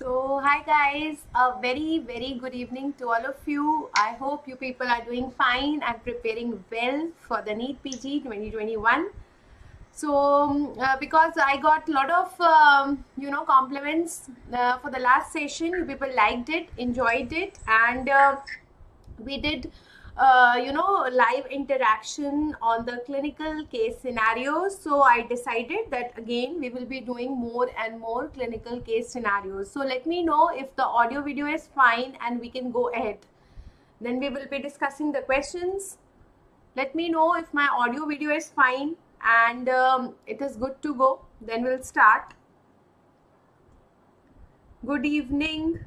Hi guys, a very good evening to all of you. I hope you people are doing fine and preparing well for the NEET PG 2021. Because I got a lot of compliments for the last session, you people liked it, enjoyed it, and we did live interaction on the clinical case scenarios. So I decided that again we will be doing more and more clinical case scenarios. So let me know if the audio video is fine and we can go ahead. Then we will be discussing the questions. Let me know if my audio video is fine and it is good to go. Then we'll start. Good evening.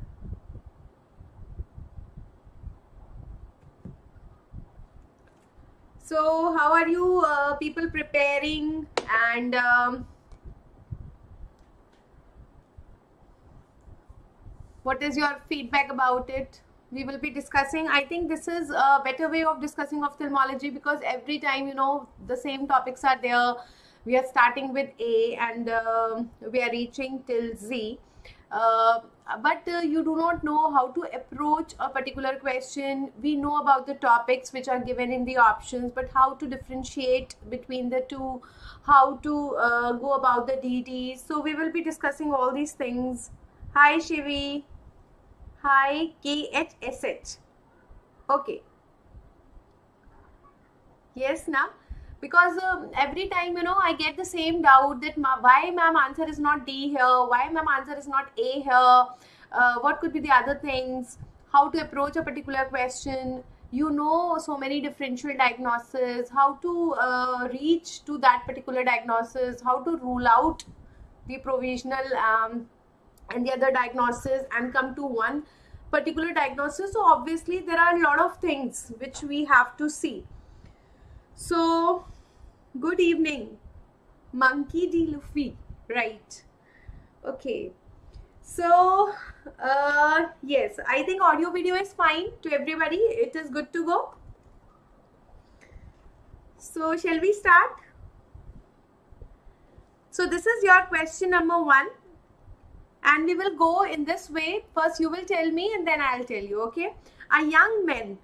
So how are you people preparing, and what is your feedback about it? We will be discussing. I think this is a better way of discussing ophthalmology, because every time the same topics are there. We are starting with A and we are reaching till Z. But you do not know how to approach a particular question. We know about the topics which are given in the options, but how to differentiate between the two, how to go about the DDs. So we will be discussing all these things. Hi Shivi. Hi KHSH. Okay. Yes, na? Because every time I get the same doubt that why ma'am answer is not D here, why ma'am answer is not A here, what could be the other things, how to approach a particular question, so many differential diagnoses, how to reach to that particular diagnosis, how to rule out the provisional and the other diagnosis and come to one particular diagnosis. So obviously there are a lot of things which we have to see. So, good evening, Monkey D. Luffy, right? Okay. So, yes, I think audio video is fine to everybody. It is good to go. So, shall we start? So, this is your question number 1. And we will go in this way. First, you will tell me and then I'll tell you, okay? A young man.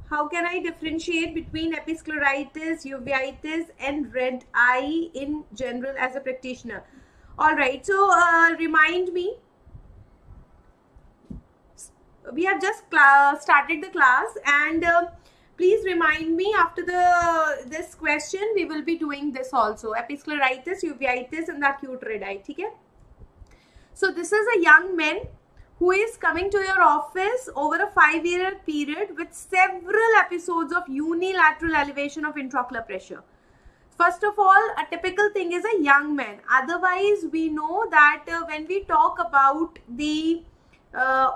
How can I differentiate between episcleritis, uveitis, and red eye in general as a practitioner? All right. So remind me. We have just started the class, and please remind me after this question. We will be doing this also: episcleritis, uveitis, and the acute red eye. Okay? So this is a young man who is coming to your office over a 5-year period with several episodes of unilateral elevation of intraocular pressure. First of all, a typical thing is a young man. Otherwise, we know that when we talk about the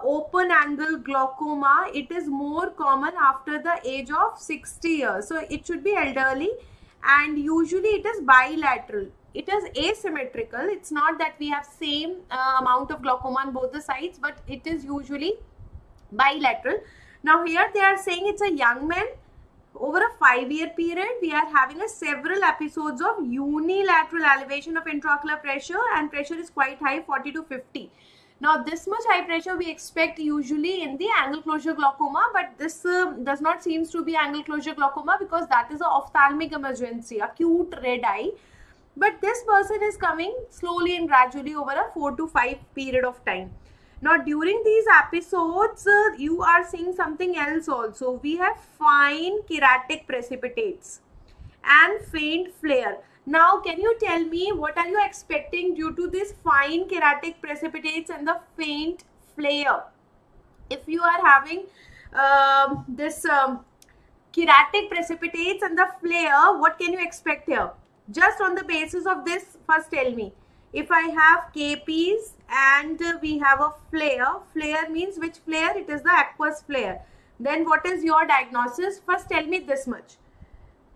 open angle glaucoma, it is more common after the age of 60 years. So it should be elderly, and usually it is bilateral. It is asymmetrical. It's not that we have same amount of glaucoma on both the sides, but it is usually bilateral. Now here they are saying it's a young man. Over a 5-year period, we are having several episodes of unilateral elevation of intraocular pressure, and pressure is quite high, 40 to 50. Now this much high pressure we expect usually in the angle closure glaucoma, but this does not seems to be angle closure glaucoma, because that is an ophthalmic emergency, acute red eye. But this person is coming slowly and gradually over a 4 to 5 period of time. Now during these episodes, you are seeing something else also. We have fine keratic precipitates and faint flare. Now can you tell me what are you expecting due to this fine keratic precipitates and the faint flare? If you are having this keratic precipitates and the flare, what can you expect here? Just on the basis of this, first tell me. If I have KPs and we have a flare means which flare? It is the aqueous flare. Then what is your diagnosis? First tell me this much.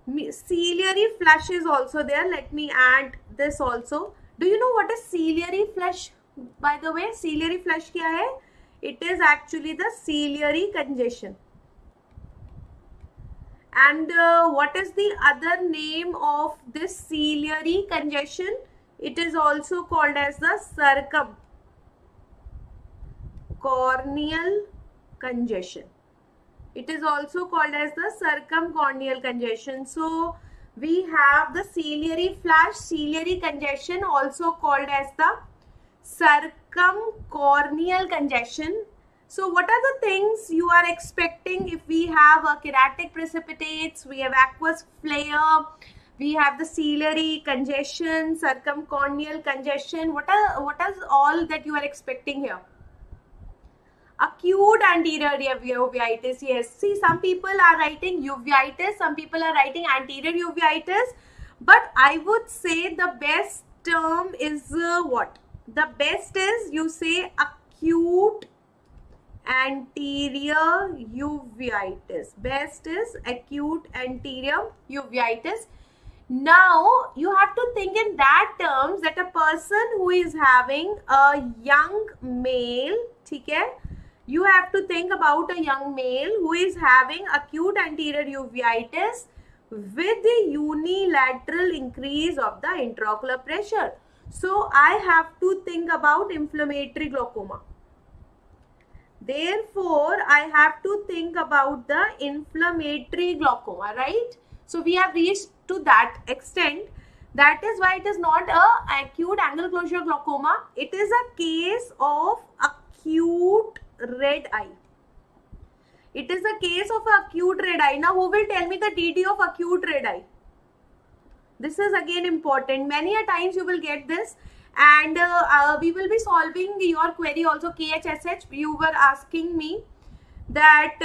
Ciliary flush is also there. Let me add this also. Do you know what is ciliary flush? By the way, ciliary flush kya hai? It is actually the ciliary congestion. And what is the other name of this ciliary congestion? It is also called as the circum. corneal congestion. It is also called as the circumcorneal congestion. So we have the ciliary flash, ciliary congestion, also called as the circumcorneal congestion. So what are the things you are expecting if we have a keratic precipitates, we have aqueous flare, we have the ciliary congestion, circumcorneal congestion? What is all that you are expecting here? Acute anterior uveitis. Yes, see, some people are writing uveitis, some people are writing anterior uveitis, but I would say the best term is what? The best is you say acute anterior uveitis. Best is acute anterior uveitis. Now you have to think in that terms that a person who is having a young male, okay, you have to think about a young male who is having acute anterior uveitis with the unilateral increase of the intraocular pressure. So I have to think about inflammatory glaucoma. Therefore, I have to think about the inflammatory glaucoma, right? So we have reached to that extent. That is why it is not a acute angle closure glaucoma. It is a case of acute red eye. It is a case of acute red eye. Now, who will tell me the DD of acute red eye? This is again important. Many a times you will get this, and we will be solving your query also. KHSH, you were asking me that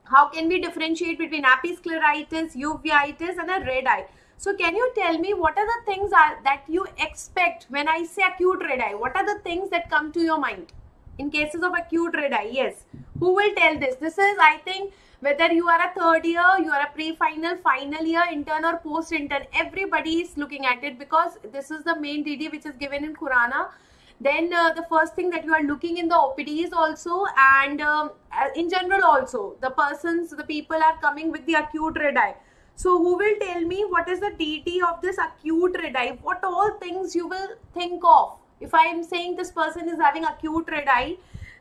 how can we differentiate between episcleritis, uveitis and a red eye? So can you tell me what are the things that you expect when I say acute red eye? What are the things that come to your mind in cases of acute red eye? Yes, who will tell this? This is, I think, whether you are a third year, you are a pre-final, final year, intern or post-intern, everybody is looking at it because this is the main DD which is given in Khurana. Then the first thing that you are looking in the OPDs also, and in general also, the people are coming with the acute red eye. So who will tell me what is the DT of this acute red eye? What all things you will think of? If I am saying this person is having acute red eye,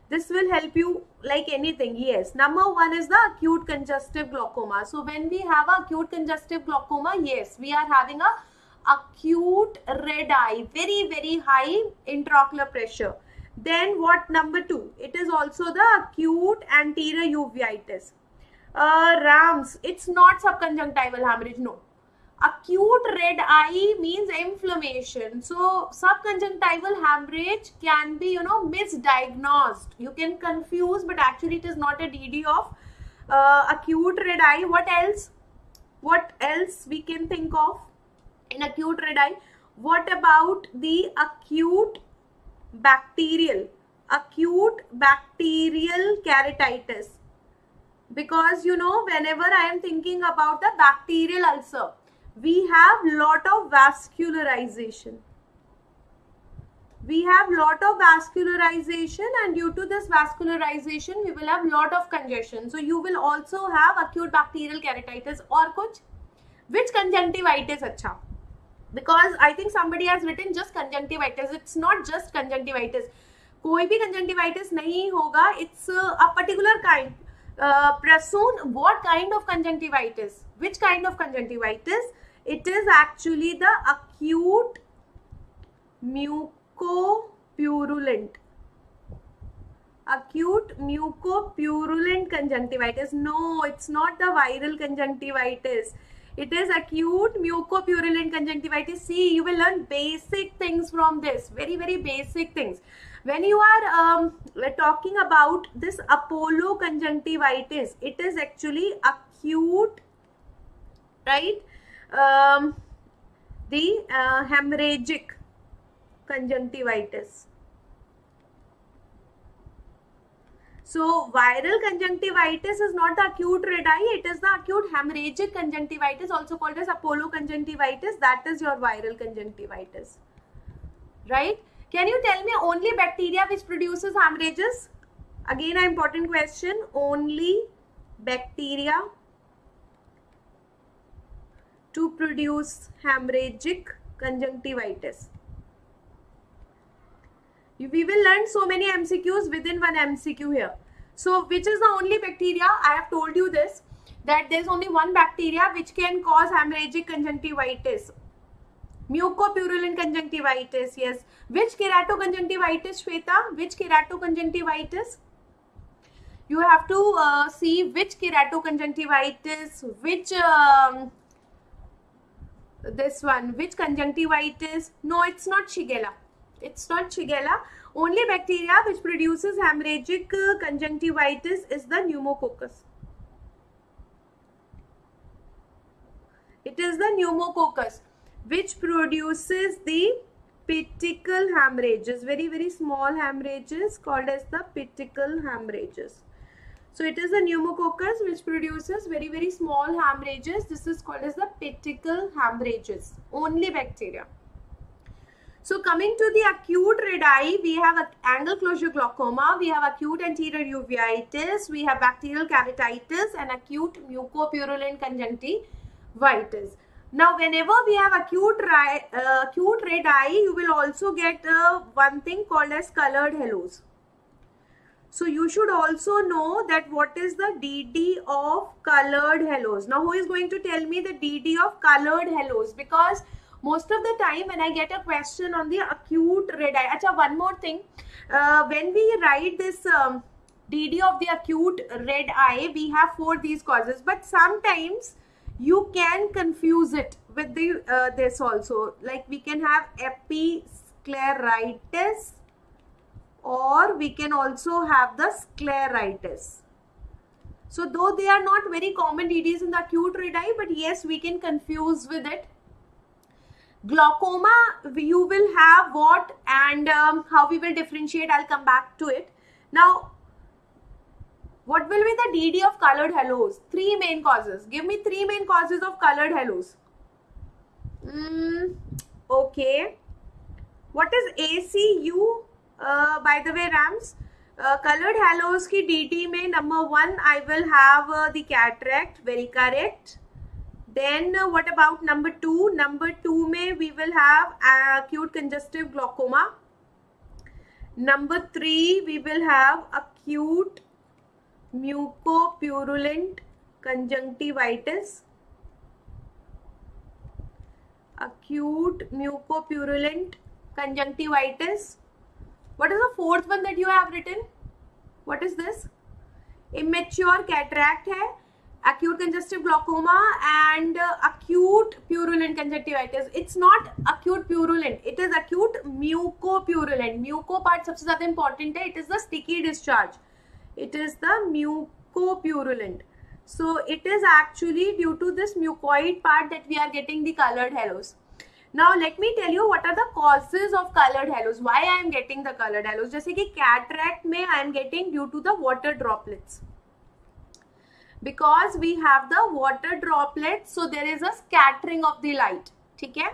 this will help you like anything. Yes, number one is the acute congestive glaucoma. So when we have acute congestive glaucoma, yes, we are having a acute red eye, very, very high intraocular pressure. Then what number two? It is also the acute anterior uveitis. Rams, it's not subconjunctival hemorrhage, no. Acute red eye means inflammation. So subconjunctival hemorrhage can be, misdiagnosed. You can confuse, but actually it is not a DD of acute red eye. What else? What else we can think of in acute red eye? What about the acute bacterial keratitis? Because whenever I am thinking about the bacterial ulcer, we have lot of vascularization. And due to this vascularization, we will have lot of congestion. So you will also have acute bacterial keratitis or kuch. Which conjunctivitis acha? Because I think somebody has written just conjunctivitis. It's not just conjunctivitis. कोई भी conjunctivitis नहीं होगा. It's a particular kind. Prasoon, what kind of conjunctivitis? Which kind of conjunctivitis? It is actually the acute mucopurulent conjunctivitis. No, it's not the viral conjunctivitis. It is acute mucopurulent conjunctivitis. See, you will learn basic things from this. Very, very basic things. When you are talking about this Apollo conjunctivitis, it is actually acute, right? The hemorrhagic conjunctivitis. So viral conjunctivitis is not the acute red eye, it is the acute hemorrhagic conjunctivitis, also called as Apollo conjunctivitis. That is your viral conjunctivitis, right? Can you tell me only bacteria which produces hemorrhages? Again, an important question. Only bacteria to produce hemorrhagic conjunctivitis. We will learn so many MCQs within one MCQ here. So which is the only bacteria? I have told you this, that there is only one bacteria which can cause hemorrhagic conjunctivitis. Mucopurulent conjunctivitis, yes. Which keratoconjunctivitis, Shweta? Which keratoconjunctivitis? You have to see which keratoconjunctivitis, which this one, which conjunctivitis. No, it's not Shigella. It's not Shigella. Only bacteria which produces hemorrhagic conjunctivitis is the pneumococcus. It is the pneumococcus which produces the pitical hemorrhages, very small hemorrhages called as the pitical hemorrhages. So it is the pneumococcus which produces very small hemorrhages. This is called as the pitical hemorrhages, only bacteria. So coming to the acute red eye, we have angle closure glaucoma, we have acute anterior uveitis, we have bacterial keratitis and acute mucopurulent conjunctivitis. Now whenever we have acute red eye, you will also get one thing called as colored halos. So you should also know that what is the DD of colored halos. Now who is going to tell me the DD of colored halos? Because most of the time when I get a question on the acute red eye, acha, one more thing, when we write this DD of the acute red eye, we have 4 these causes, but sometimes you can confuse it with the this also, like we can have episcleritis, or we can also have the scleritis. So though they are not very common DDs in the acute red eye, but yes, we can confuse with it. Glaucoma, you will have what and how we will differentiate, I'll come back to it. Now, what will be the DD of colored halos? 3 main causes. Give me 3 main causes of colored halos. Okay. What is ACU? By the way, Rams, colored halos ki DD mein number 1 I will have the cataract, very correct. Then what about number 2? Number 2 mein we will have acute congestive glaucoma. Number 3 we will have acute mucopurulent conjunctivitis. Acute mucopurulent conjunctivitis. What is the 4th one that you have written? What is this? Immature cataract hai, acute congestive glaucoma and acute purulent conjunctivitis. It's not acute purulent, it is acute mucopurulent. Muco part सबसे ज़्यादा important है. It is the sticky discharge. It is the mucopurulent. So it is actually due to this mucoid part that we are getting the colored halos. Now let me tell you what are the causes of colored halos. Why I am getting the colored halos? जैसे कि cataract में I am getting due to the water droplets. Because we have the water droplets, so there is a scattering of the light. ठीक है?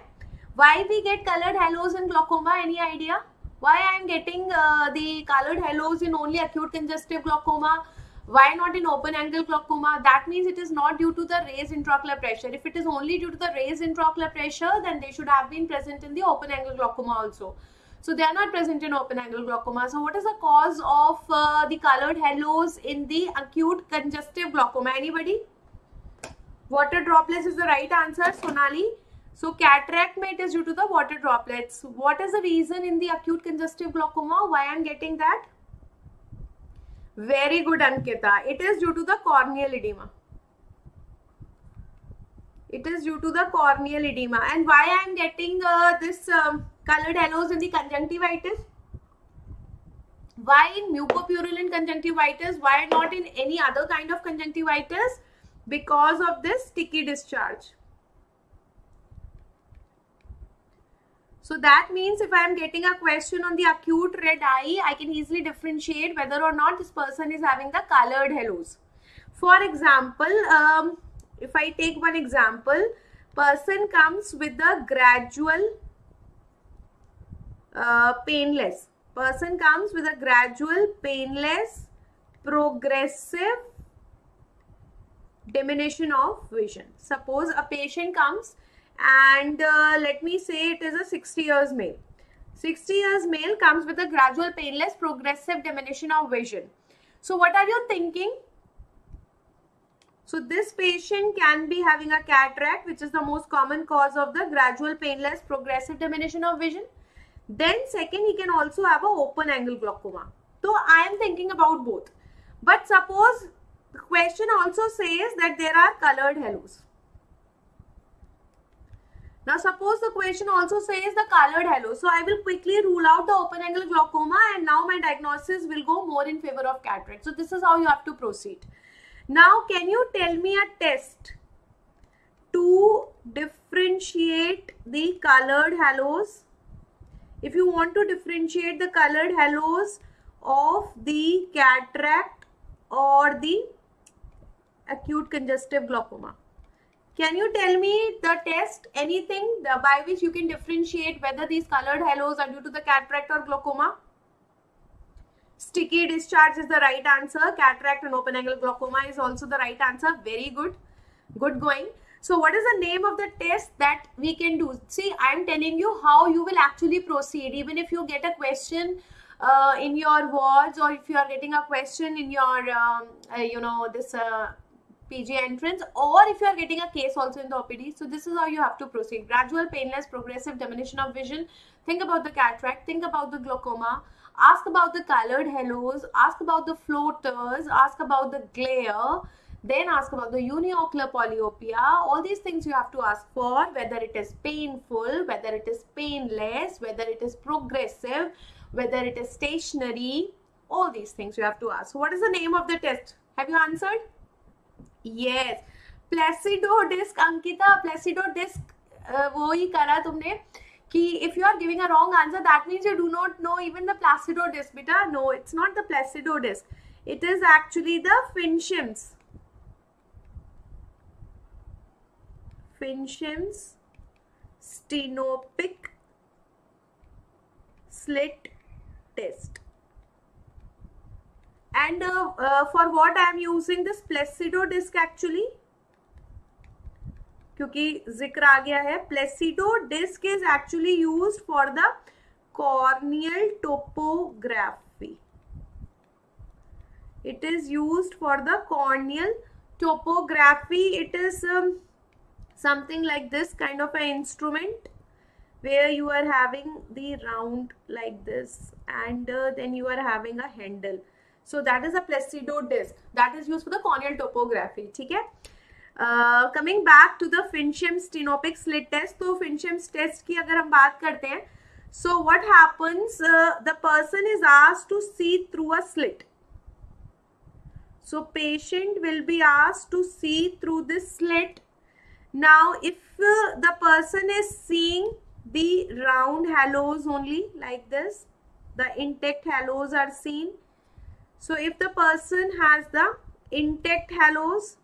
Why we get colored halos in glaucoma? Any idea? Why I am getting the colored halos in only acute congestive glaucoma? Why not in open angle glaucoma? That means it is not due to the raised intraocular pressure. If it is only due to the raised intraocular pressure, then they should have been present in the open angle glaucoma also. So they are not present in open angle glaucoma. So what is the cause of the colored halos in the acute congestive glaucoma? Anybody? Water droplets is the right answer, Sonali. So cataract it is due to the water droplets. What is the reason in the acute congestive glaucoma? Why I am getting that? Very good, Ankita. It is due to the corneal edema. It is due to the corneal edema. And why I am getting this colored halos in the conjunctivitis? Why in mucopurulent conjunctivitis? Why not in any other kind of conjunctivitis? Because of this sticky discharge. So that means if I am getting a question on the acute red eye, I can easily differentiate whether or not this person is having the colored halos. For example, if I take one example, person comes with the gradual painless. Person comes with a gradual painless progressive diminution of vision. Suppose a patient comes and let me say it is a 60 years male. 60 years male comes with a gradual, painless, progressive diminution of vision. So what are you thinking? So this patient can be having a cataract, which is the most common cause of the gradual, painless, progressive diminution of vision. Then second, he can also have a open angle glaucoma. So I am thinking about both. But suppose the question also says that there are colored halos. Now suppose the question also says the colored halo. So I will quickly rule out the open angle glaucoma, and now my diagnosis will go more in favor of cataract. So this is how you have to proceed. Now can you tell me a test to differentiate the colored halos? If you want to differentiate the colored halos of the cataract or the acute congestive glaucoma, can you tell me the test, anything by which you can differentiate whether these colored halos are due to the cataract or glaucoma? Sticky discharge is the right answer. Cataract and open angle glaucoma is also the right answer. Very good. Good going. So what is the name of the test that we can do? See, I am telling you how you will actually proceed. Even if you get a question in your wards, or if you are getting a question in your, PG entrance, or if you are getting a case also in the OPD. So this is how you have to proceed. Gradual, painless, progressive diminution of vision. Think about the cataract. Think about the glaucoma. Ask about the colored halos. Ask about the floaters. Ask about the glare. Then ask about the uniocular polyopia. All these things you have to ask for, whether it is painful, whether it is painless, whether it is progressive, whether it is stationary. All these things you have to ask. So what is the name of the test? Have you answered? Yes. Placido disc, Ankita. Placido disc, वो ही करा तुमने कि if you are giving a wrong answer, that means you do not know even the Placido disc. Beta, no, it's not the Placido disc. It is actually the Finchem's stenopic slit test. And for what I am using this Placido disc actually? क्योंकि जिक्र आ गया है. Placido disc is actually used for the corneal topography. It is used for the corneal topography. It is something like this kind of an instrument where you are having the round like this, and then you are having a handle. So that is a Placido disc that is used for the corneal topography. ठीक है? Coming back to the Finchem's stenopic slit test. तो Finchem's test की अगर हम बात करते हैं, so what happens? The person is asked to see through a slit. So patient will be asked to see through this slit. Now if the person is seeing the round halos only like this, the intact halos are seen. So if the person has the intact halos,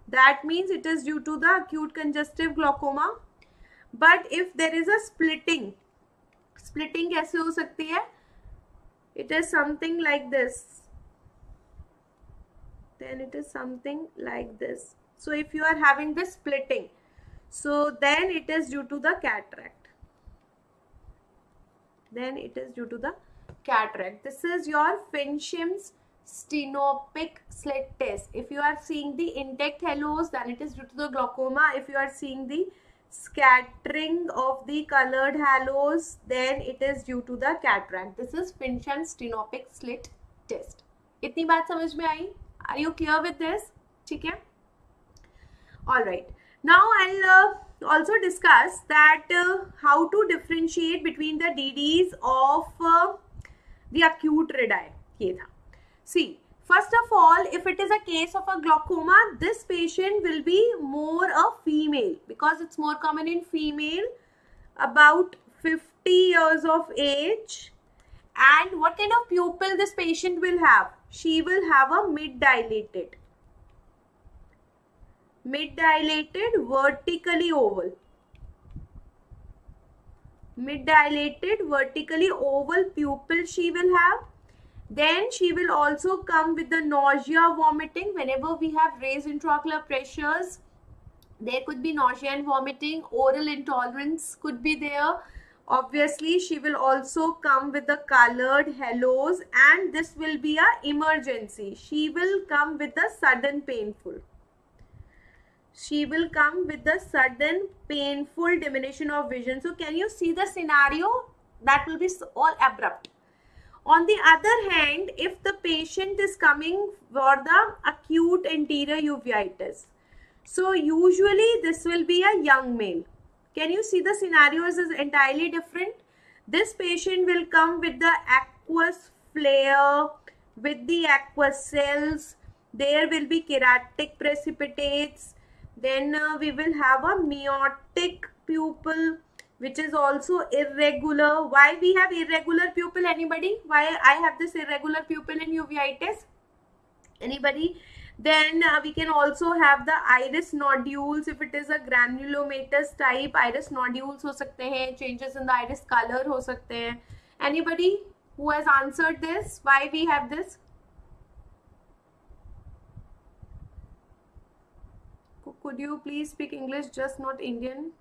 that means it is due to the acute congestive glaucoma. But if there is a splitting कैसे हो सकती है? It is something like this. Then it is something like this. So if you are having this splitting, so then it is due to the cataract. Then it is due to the cataract. This is your Finchem's stenopic slit test. If you are seeing the intact halos, then it is due to the glaucoma. If you are seeing the scattering of the colored halos, then it is due to the cataract. This is Finchem's stenopic slit test. इतनी बात समझ में आई? Are you clear with this? ठीक है? All right. Now I'll also discuss that how to differentiate between the DDs of the acute red eye. ये था. See, first of all, if it is a case of a glaucoma, this patient will be more a female because it's more common in female, about 50 years of age. And what kind of pupil this patient will have? She will have a mid-dilated, vertically oval. Mid-dilated, vertically oval pupil she will have. Then she will also come with the nausea, vomiting. Whenever we have raised intraocular pressures, there could be nausea and vomiting. Oral intolerance could be there. Obviously she will also come with the colored halos, and this will be a emergency. She will come with the sudden painful. She will come with the sudden painful diminution of vision. So can you see the scenario? That will be all abrupt. On the other hand, if the patient is coming for the acute anterior uveitis, so usually this will be a young male. Can you see the scenarios is entirely different? This patient will come with the aqueous flare, with the aqueous cells. There will be keratic precipitates. Then we will have a meiotic pupil, which is also irregular. Why we have irregular pupil? Anybody? Why I have this irregular pupil in uveitis? Anybody? Then we can also have the iris nodules. If it is a granulomatous type, iris nodules हो सकते हैं, changes in the iris color हो सकते हैं. Anybody who has answered this? Why we have this? Could you please speak English, just not Indian?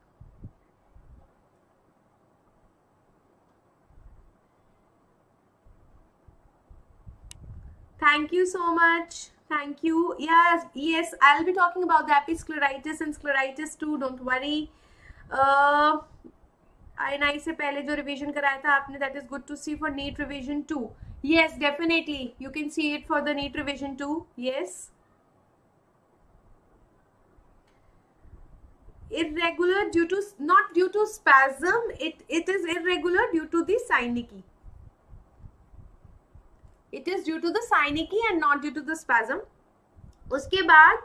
Thank you so much. Thank you. Yes, I'll be talking about the episcleritis and scleritis too. Don't worry. INI से पहले जो revision कराया था आपने, that is good to see for NEET revision too. Yes, definitely. You can see it for the NEET revision too. Yes. Irregular due to, not due to spasm. It is irregular due to the synecdoche. It is due to the synecdoche and not due to the spasm. उसके बाद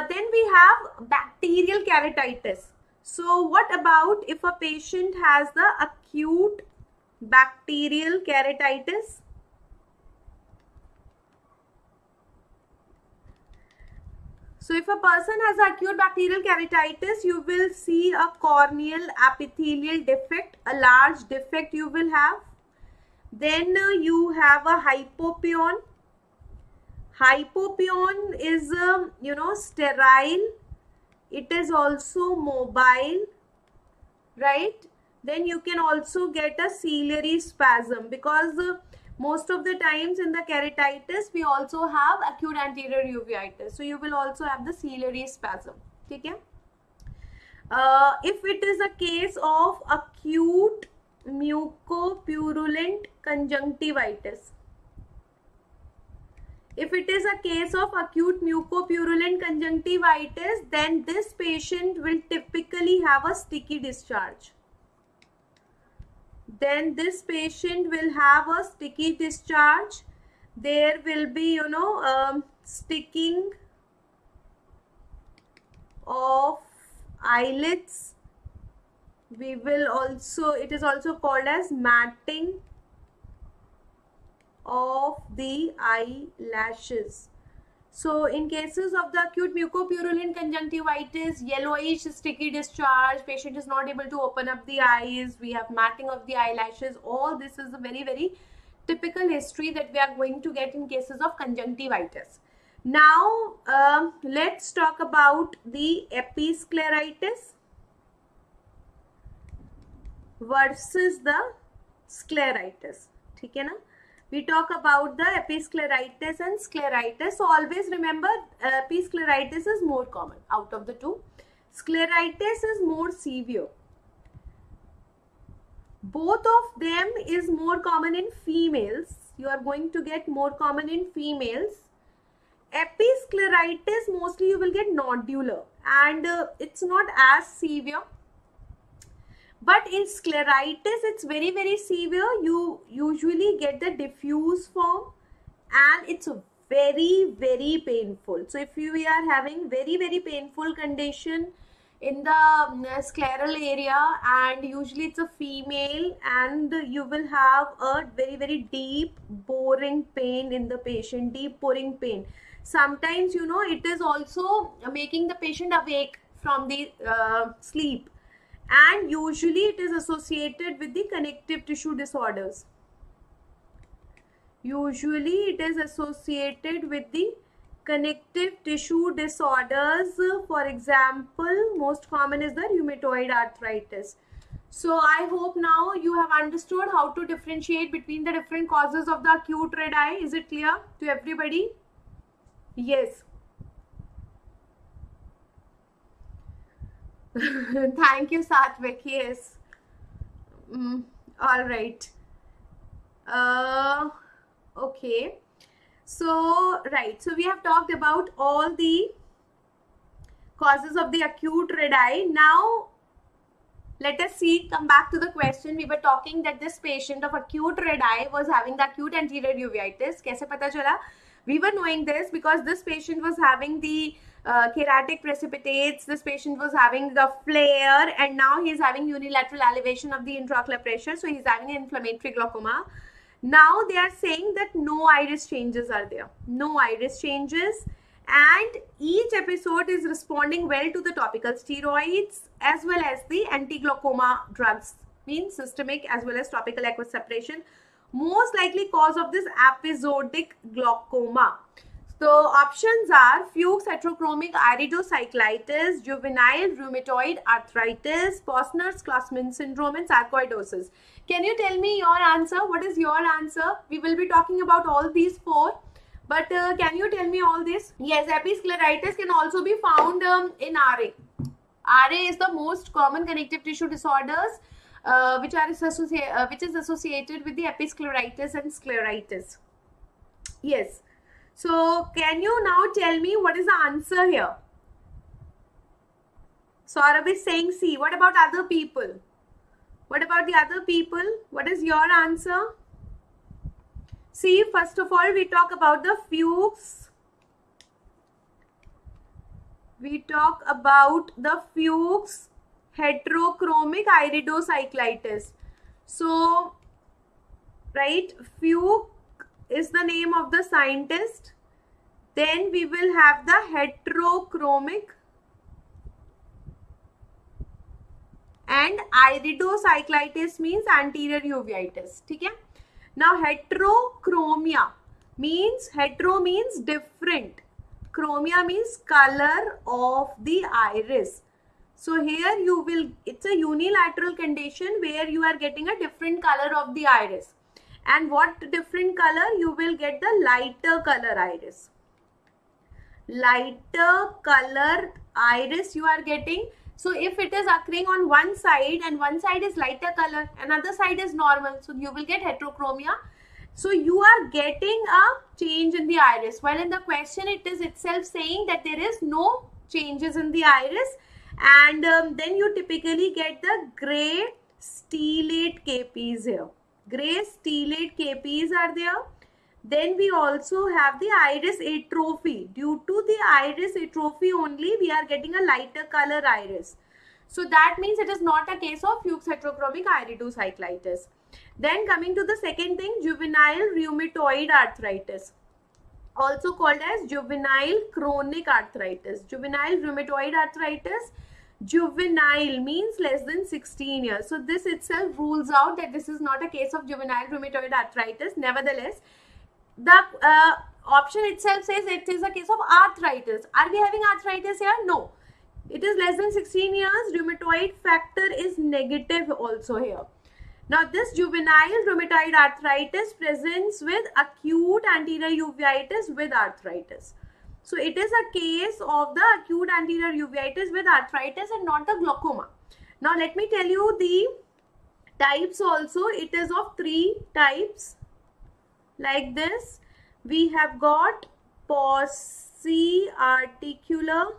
then we have bacterial keratitis. So what about if a patient has the acute bacterial keratitis? So if a person has acute bacterial keratitis, you will see a corneal epithelial defect, a large defect you will have. Then you have a hypopyon. Hypopyon is, sterile. It is also mobile, right? Then you can also get a ciliary spasm, because most of the times in the keratitis, we also have acute anterior uveitis. So you will also have the ciliary spasm. Okay? If it is a case of acute mucopurulent conjunctivitis, if it is a case of acute mucopurulent conjunctivitis, then this patient will typically have a sticky discharge. Then this patient will have a sticky discharge. There will be, sticking of eyelids. We will also, it is also called as matting of the eyelashes. So in cases of the acute mucopurulent conjunctivitis, yellowish sticky discharge, patient is not able to open up the eyes, we have matting of the eyelashes. All this is a very, very typical history that we are going to get in cases of conjunctivitis. Now let's talk about the episcleritis versus the scleritis. ठीक है ना? We talk about the episcleritis and scleritis. So always remember, episcleritis is more common out of the two. Scleritis is more severe. Both of them is more common in females. You are going to get more common in females. Episcleritis mostly you will get nodular, and it's not as severe. But in scleritis, it's very, very severe. You usually get the diffuse form, and it's very, very painful. So if you are having very, very painful condition in the scleral area, and usually it's a female, and you will have a very, very deep boring pain in the patient, deep boring pain. Sometimes, it is also making the patient awake from the sleep. And usually it is associated with the connective tissue disorders. Usually it is associated with the connective tissue disorders. For example, most common is the rheumatoid arthritis. So I hope now you have understood how to differentiate between the different causes of the acute red eye. Is it clear to everybody? Yes. Thank you, Satvik. Yes. All right. Okay. So, right. So we have talked about all the causes of the acute red eye. Now, let us see, come back to the question. We were talking that this patient of acute red eye was having the acute anterior uveitis. Kaise pata chala? We were knowing this because this patient was having the keratic precipitates, this patient was having the flare, and now he is having unilateral elevation of the intraocular pressure. So he is having an inflammatory glaucoma. Now they are saying that no iris changes are there. No iris changes. And each episode is responding well to the topical steroids as well as the anti-glaucoma drugs, means systemic as well as topical aqueous separation. Most likely cause of this episodic glaucoma. So options are Fuchs heterochromic iridocyclitis, juvenile rheumatoid arthritis, Posner's-Classman syndrome, and sarcoidosis. Can you tell me your answer? What is your answer? We will be talking about all these four. But can you tell me all this? Yes, episcleritis can also be found in RA. RA is the most common connective tissue disorders which is associated with the episcleritis and scleritis. Yes. So can you now tell me what is the answer here? Saurabh is saying C. What about other people? What about the other people? What is your answer? See, first of all, we talk about the Fuchs. We talk about the Fuchs heterochromic iridocyclitis. So, right, Fuchs is the name of the scientist. Then we will have the heterochromic and iridocyclitis means anterior uveitis. Okay? Now heterochromia means, hetero means different, chromia means color of the iris. So here you will, it's a unilateral condition where you are getting a different color of the iris. And what different color? You will get the lighter color iris. Lighter colored iris you are getting. So if it is occurring on one side and one side is lighter color, another side is normal, so you will get heterochromia. So you are getting a change in the iris. While in the question it is itself saying that there is no changes in the iris, and then you typically get the gray stellate KPs here. Gray stellate KPs are there. Then we also have the iris atrophy. Due to the iris atrophy only, we are getting a lighter color iris. So that means it is not a case of Fuchs heterochromic iridocyclitis. Then coming to the second thing, juvenile rheumatoid arthritis, also called as juvenile chronic arthritis. Juvenile rheumatoid arthritis. Juvenile means less than 16 years. So this itself rules out that this is not a case of juvenile rheumatoid arthritis. Nevertheless, the option itself says it is a case of arthritis. Are we having arthritis here? No. It is less than 16 years. Rheumatoid factor is negative also here. Now this juvenile rheumatoid arthritis presents with acute anterior uveitis with arthritis. So it is a case of the acute anterior uveitis with arthritis and not the glaucoma. Now let me tell you the types also. It is of 3 types. Like this, we have got pauciarticular,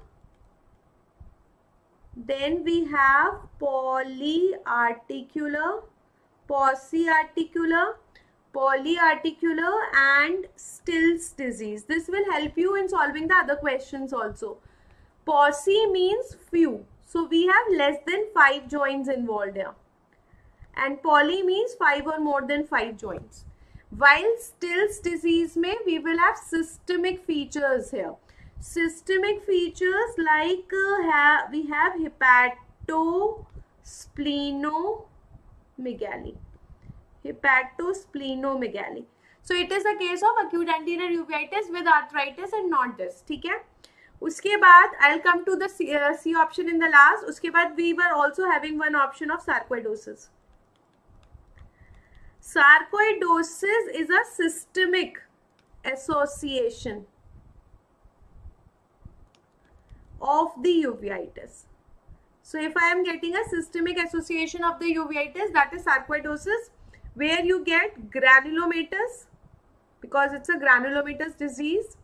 then we have polyarticular, pauciarticular, polyarticular, and Still's disease. This will help you in solving the other questions also. Pauci means few, so we have less than 5 joints involved here, and poly means 5 or more than 5 joints. While Still's disease may, we will have systemic features here. Systemic features like we have hepatosplenomegaly. So it is a case of acute anterior uveitis with arthritis and not this. Okay? उसके बाद I'll come to the C option in the last. उसके बाद we were also having one option of sarcoidosis. Sarcoidosis is a systemic association of the uveitis. So if I am getting a systemic association of the uveitis, that is sarcoidosis, where you get granulomatous, because it's a granulomatous disease.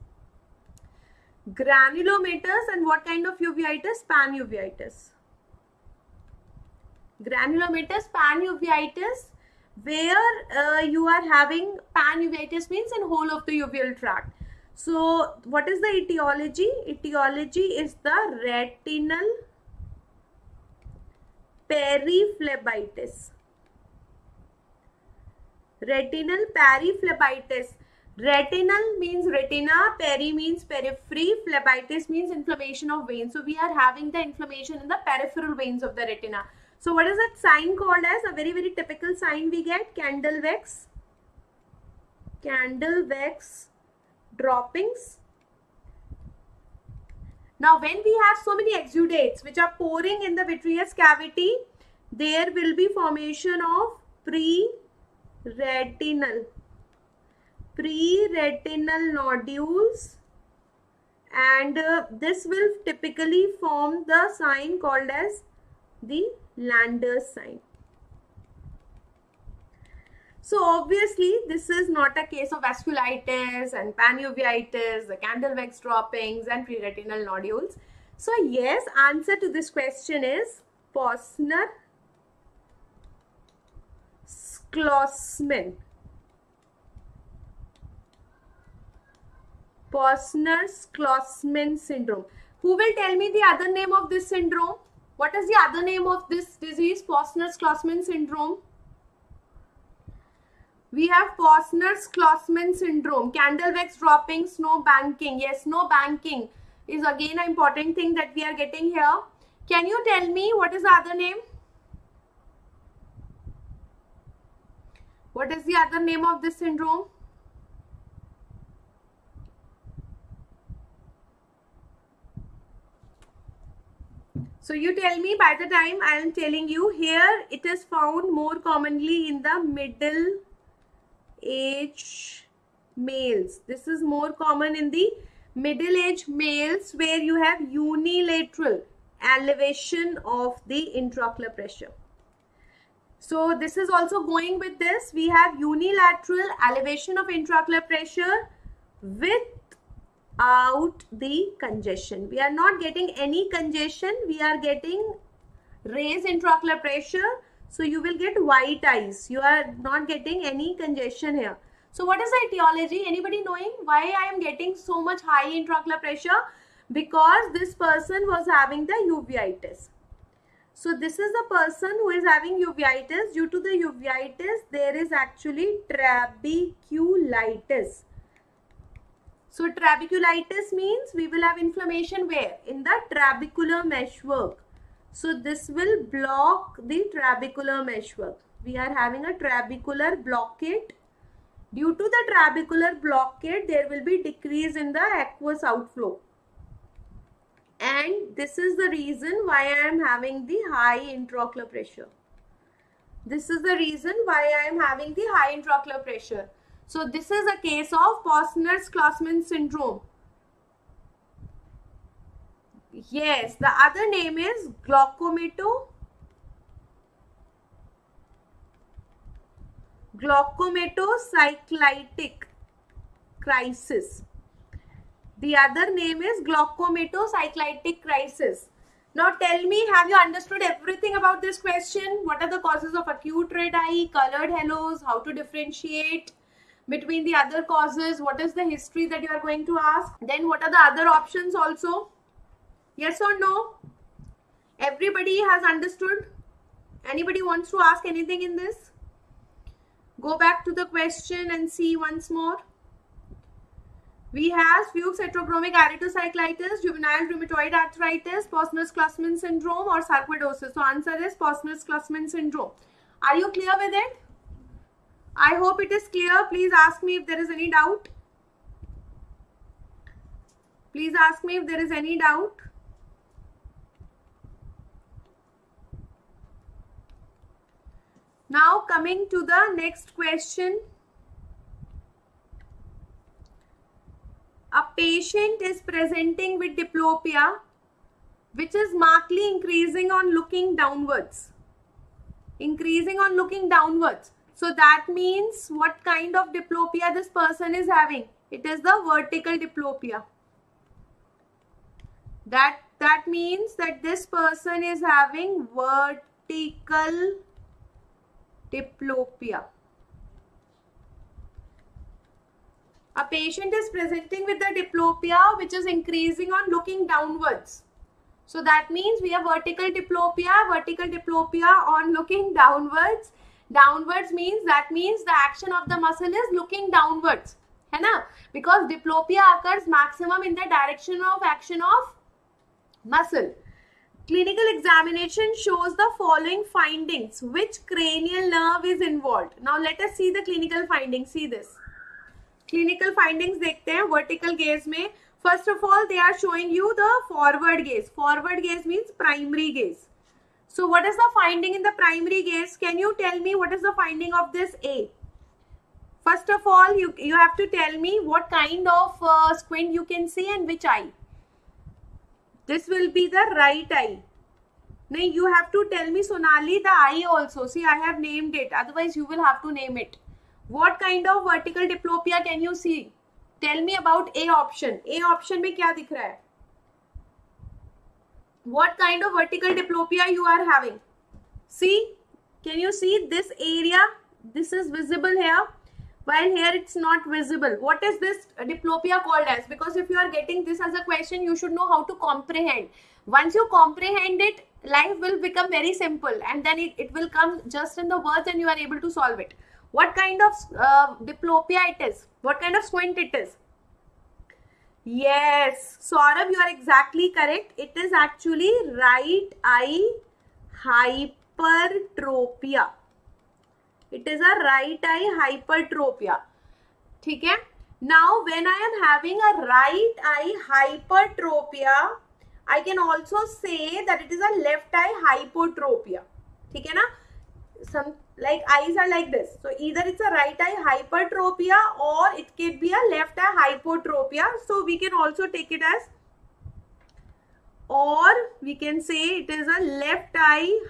Granulomatous, and what kind of uveitis? Panuveitis. Granulomatous panuveitis, where you are having panuveitis means in whole of the uveal tract. So what is the etiology? Etiology is the retinal periphlebitis. Retinal periphlebitis. Retinal means retina, peri means periphery, phlebitis means inflammation of veins. So we are having the inflammation in the peripheral veins of the retina. So what is that sign called as? A very, very typical sign we get, candle wax droppings. Now when we have so many exudates which are pouring in the vitreous cavity, there will be formation of pre-retinal nodules, and this will typically form the sign called as the Lander's sign. So obviously this is not a case of vasculitis and panuveitis, the candle wax droppings and pre-retinal nodules. So yes, answer to this question is Posner-Schlossman. Posner-Schlossman syndrome. Who will tell me the other name of this syndrome? What is the other name of this disease? Posner-Schlossman syndrome. We have Posner-Schlossman syndrome. Candle wax dropping, snow banking. Yes, snow banking is again an important thing that we are getting here. Can you tell me what is the other name? What is the other name of this syndrome? So you tell me by the time I am telling you. Here it is found more commonly in the middle age males. This is more common in the middle age males, where you have unilateral elevation of the intraocular pressure. So this is also going with this. We have unilateral elevation of intraocular pressure without the congestion. We are not getting any congestion. We are getting raised intraocular pressure. So you will get white eyes. You are not getting any congestion here. So what is the etiology? Anybody knowing why I am getting so much high intraocular pressure? Because this person was having the uveitis. So this is the person who is having uveitis. Due to the uveitis, there is actually trabeculitis. So trabeculitis means we will have inflammation where? In the trabecular meshwork. So this will block the trabecular meshwork. We are having a trabecular blockade. Due to the trabecular blockade, there will be decrease in the aqueous outflow. And this is the reason why I am having the high intraocular pressure. This is the reason why I am having the high intraocular pressure. So this is a case of Posner-Schlossman syndrome. Yes, the other name is glaucomatous-cyclitic crisis. The other name is glaucomatous-cyclitic crisis. Now tell me, have you understood everything about this question? What are the causes of acute red eye, colored halos, how to differentiate between the other causes? What is the history that you are going to ask? Then what are the other options also? Yes or no? Everybody has understood? Anybody wants to ask anything in this? Go back to the question and see once more. We have Fuchs heterochromic iridocyclitis, juvenile rheumatoid arthritis, Posner-Schlossman syndrome or sarcoidosis. So answer is Posner-Schlossman syndrome. Are you clear with it? I hope it is clear. Please ask me if there is any doubt. Please ask me if there is any doubt. Now coming to the next question. A patient is presenting with diplopia, which is markedly increasing on looking downwards. Increasing on looking downwards. So that means what kind of diplopia this person is having? It is the vertical diplopia. That means that this person is having vertical diplopia. A patient is presenting with the diplopia which is increasing on looking downwards. So that means we have vertical diplopia on looking downwards. Downwards means the action of the muscle is looking downwards. है ना? Because diplopia occurs maximum in the direction of action of muscle. Clinical examination shows the following findings. Which cranial nerve is involved? Now let us see the clinical findings. See this. Clinical findings देखते हैं vertical gaze में. First of all, they are showing you the forward gaze. Forward gaze means primary gaze. So what is the finding in the primary gaze? Can you tell me what is the finding of this A? First of all, you have to tell me what kind of squint you can see and which eye. This will be the right eye. No, you have to tell me, Sonali, the eye also. See, I have named it. Otherwise, you will have to name it. What kind of vertical diplopia can you see? Tell me about A option. A option में क्या दिख रहा है? What kind of vertical diplopia you are having? See, can you see this area? This is visible here, while here it's not visible. What is this diplopia called as? Because if you are getting this as a question, you should know how to comprehend. Once you comprehend it, life will become very simple, and then it will come just in the words and you are able to solve it. What kind of diplopia it is? What kind of squint it is? Yes, Saurabh, you are exactly correct. It is actually right eye hypertropia. It is a right eye hypertropia. ठीक है? Now, when I am having a right eye hypertropia, I can also say that it is a left eye hypotropia. ठीक है ना? Some like eyes are like this. So either it's a right eye hypertropia or it can be a left eye hypotropia. So we can also take it as, or we can say it is a left eye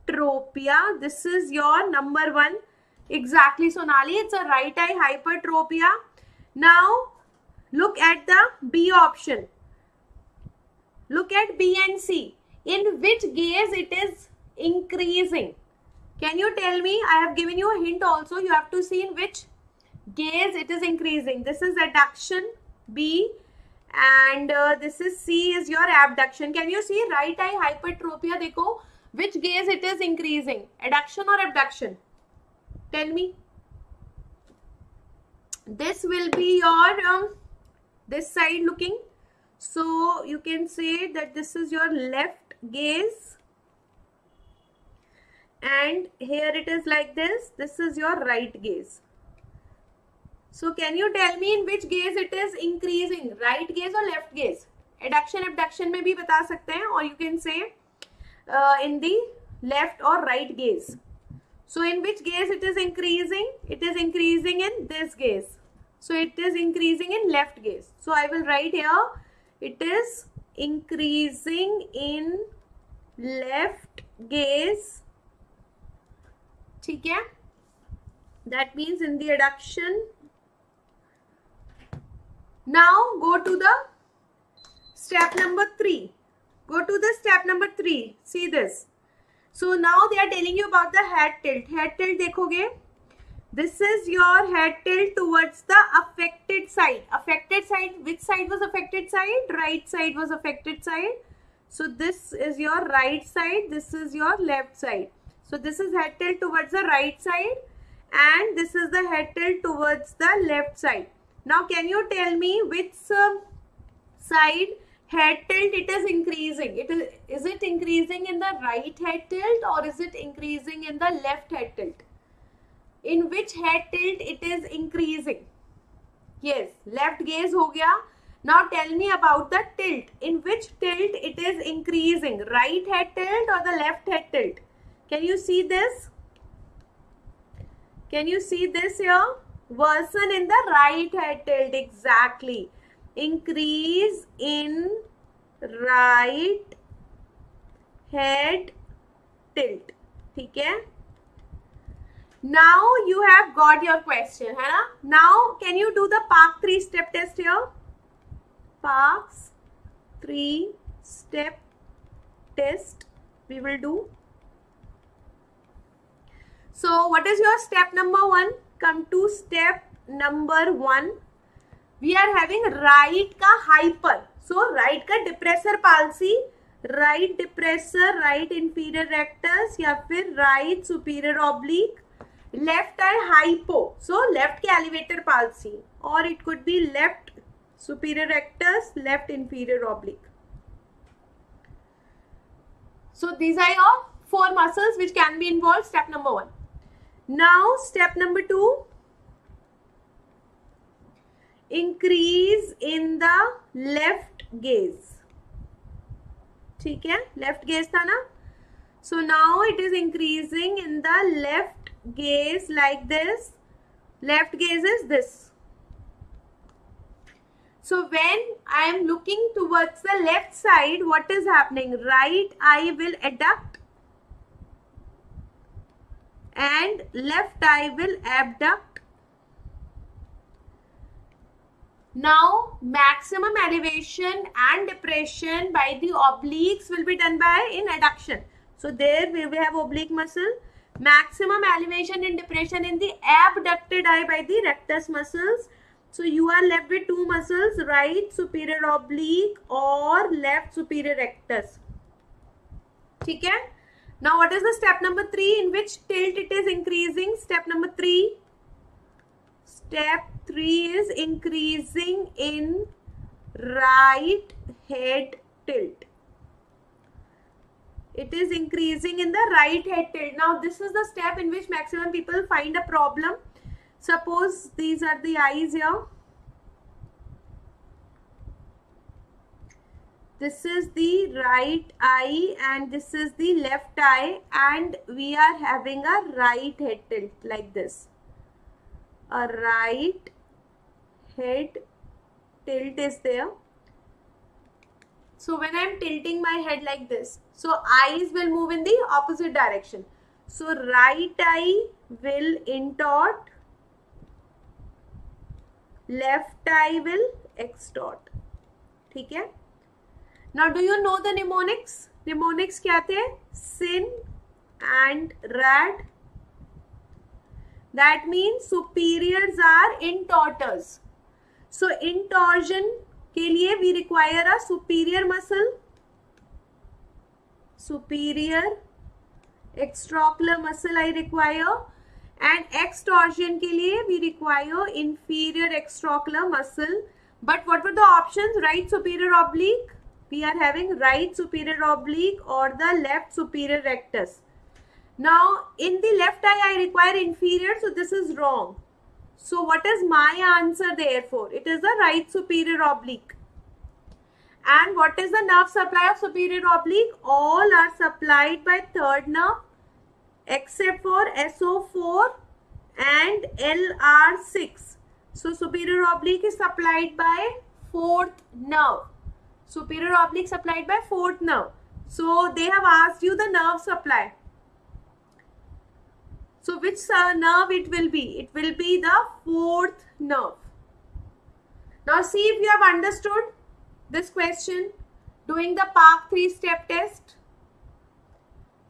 hypotropia. This is your number one. Exactly, Sonali. It's a right eye hypertropia. Now look at the B option. Look at B and C. In which gaze it is increasing? Can you tell me? I have given you a hint also. You have to see in which gaze it is increasing. This is adduction, B, and this is C is your abduction. Can you see right eye hypertropia? देखो, which gaze it is increasing? Adduction or abduction? Tell me. This will be your this side looking. So you can say that this is your left gaze. And here it is like this. This is your right gaze. So can you tell me in which gaze it is increasing? Right gaze or left gaze? Adduction, abduction में भी बता सकते हैं. Or you can say in the left or right gaze. So in which gaze it is increasing? It is increasing in this gaze. So it is increasing in left gaze. So I will write here. It is increasing in left gaze. ठीक है? That means in the adduction. Now go to the step number 3. Go to the step number 3. See this. So now they are telling you about the head tilt. Head tilt देखोगे. This is your head tilt towards the affected side. Affected side. Which side was affected side? Right side was affected side. So this is your right side. This is your left side. So this is head tilt towards the right side and this is the head tilt towards the left side. Now can you tell me which side head tilt it is increasing? Is it increasing in the right head tilt or is it increasing in the left head tilt? In which head tilt it is increasing? Yes, left gaze हो गया. Now tell me about the tilt. In which tilt it is increasing? Right head tilt or the left head tilt? Can you see this? Can you see this here? Worsen in the right head tilt. Exactly. Increase in right head tilt. ठीक है? Now you have got your question, है ना? Now can you do the Park 3-step test here? Park's 3-step test we will do. So what is your step number 1? Come to step number 1. We are having right का hyper. So right का depressor palsy, right depressor, right inferior rectus या फिर right superior oblique, left eye hypo. So left के elevator palsy, or it could be left superior rectus, left inferior oblique. So these are your 4 muscles which can be involved. Step number 1. Now step number 2. Increase in the left gaze. ठीक है, left gaze था ना? So now it is increasing in the left gaze like this. Left gaze is this. So when I am looking towards the left side, what is happening? Right eye will adduct and left eye will abduct. Now maximum elevation and depression by the obliques will be done by in adduction. So there we will have oblique muscle. Maximum elevation and depression in the abducted eye by the rectus muscles. So you are left with 2 muscles, right superior oblique or left superior rectus. ठीक है? Now what is the step number 3 in which tilt it is increasing? Step number 3. Step 3 is increasing in right head tilt. It is increasing in the right head tilt. Now this is the step in which maximum people find a problem. Suppose these are the eyes here. This is the right eye and this is the left eye, and we are having a right head tilt like this. A right head tilt is there. So when I am tilting my head like this, so eyes will move in the opposite direction. So right eye will intort, left eye will extort. ठीक है? Now do you know the mnemonics? Mnemonics क्या थे? Sin and rad. That means superiors are intorters. So intorsion के लिए we require a superior muscle, superior extraocular muscle I require, and extorsion के लिए we require inferior extraocular muscle. But what were the options? Right superior oblique. We are having right superior oblique or the left superior rectus. Now in the left eye I require inferior, so this is wrong. So what is my answer therefore? It is the right superior oblique. And what is the nerve supply of superior oblique? All are supplied by third nerve except for SO4 and LR6. So superior oblique is supplied by fourth nerve. Superior oblique supplied by fourth nerve. So they have asked you the nerve supply. So which nerve it will be? It will be the fourth nerve. Now see if you have understood this question doing the Park 3-step test.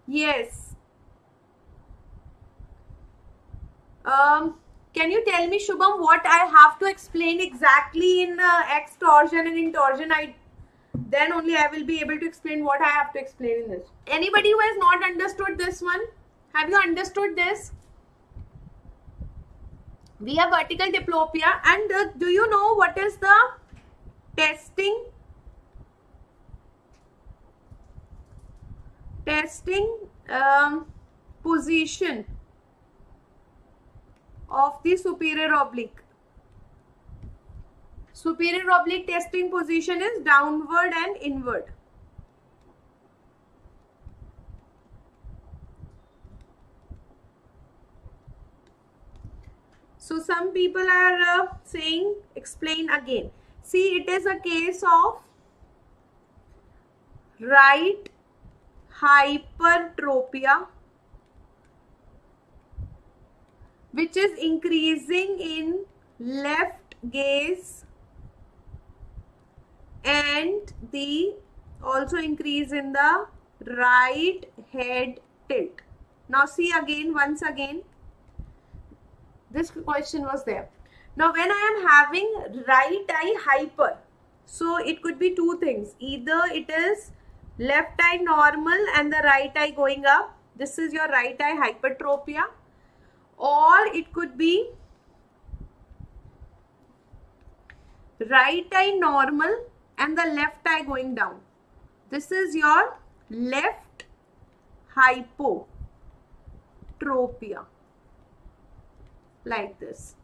Yes. Can you tell me, Shubham, what I have to explain exactly in extorsion and intorsion? Then only I will be able to explain what I have to explain in this. Anybody who has not understood this one? Have you understood this? We have vertical diplopia, and do you know what is the testing position of the superior oblique? Superior oblique testing position is downward and inward. So some people are saying, explain again. See, it is a case of right hypertropia, which is increasing in left gaze and the also increase in the right head tilt. Now see again, once again, this question was there. Now when I am having right eye hyper, so it could be two things. Either it is left eye normal and the right eye going up. This is your right eye hypertropia. Or it could be right eye normal and the left eye going down. This is your left hypotropia, like this.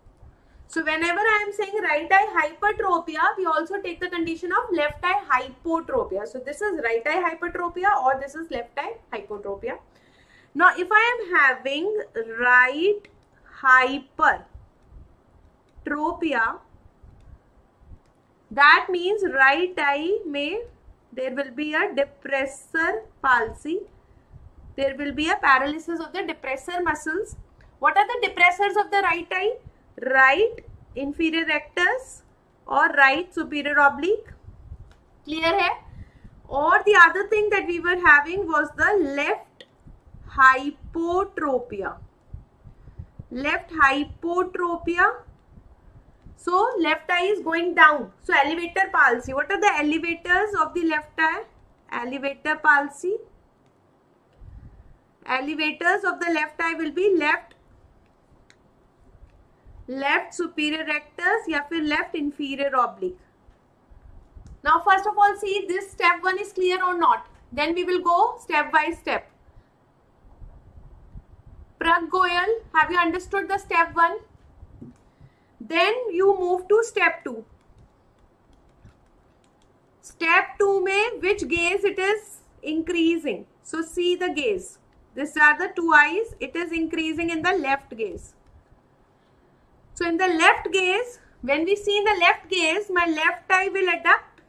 So whenever I am saying right eye hypertropia, we also take the condition of left eye hypotropia. So this is right eye hypertropia or this is left eye hypotropia. Now if I am having right hypertropia, that means right eye may, there will be a depressor palsy. There will be a paralysis of the depressor muscles. What are the depressors of the right eye? Right inferior rectus or right superior oblique. Clear hai? Or the other thing that we were having was the left hypotropia. Left hypotropia. So left eye is going down. So elevator palsy. What are the elevators of the left eye? Elevator palsy. Elevators of the left eye will be left superior rectus या फिर left inferior oblique. Now first of all, see, this step 1 is clear or not. Then we will go step by step. Prag Goyal, have you understood the step 1? Then you move to step 2. Step 2 में which gaze it is increasing? So see the gaze. These are the two eyes. It is increasing in the left gaze. So in the left gaze, when we see in the left gaze, my left eye will adduct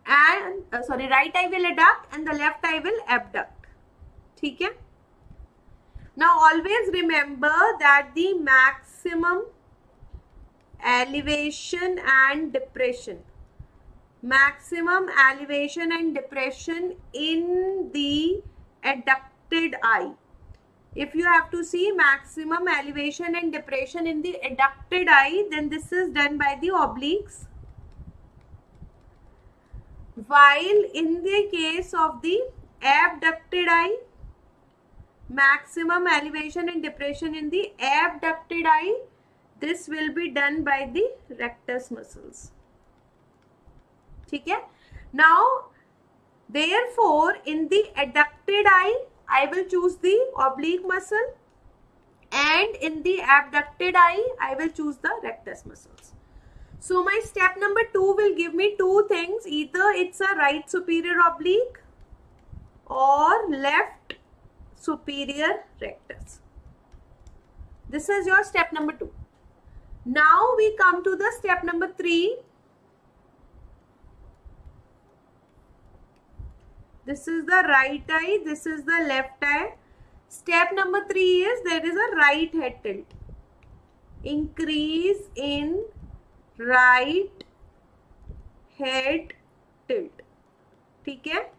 and right eye will adduct and the left eye will abduct. ठीक है? Now always remember that the maximum elevation and depression in the adducted eye. If you have to see maximum elevation and depression in the adducted eye, then this is done by the obliques. While in the case of the abducted eye, maximum elevation and depression in the abducted eye, this will be done by the rectus muscles. ठीक है? Now, therefore, in the adducted eye, I will choose the oblique muscle, and in the abducted eye, I will choose the rectus muscles. So my step number 2 will give me two things. Either it's a right superior oblique or left superior rectus. This is your step number 2. Now we come to the step number 3. This is the right eye, this is the left eye. Step number 3 is there is a right head tilt. Increase in right head tilt. ठीक है?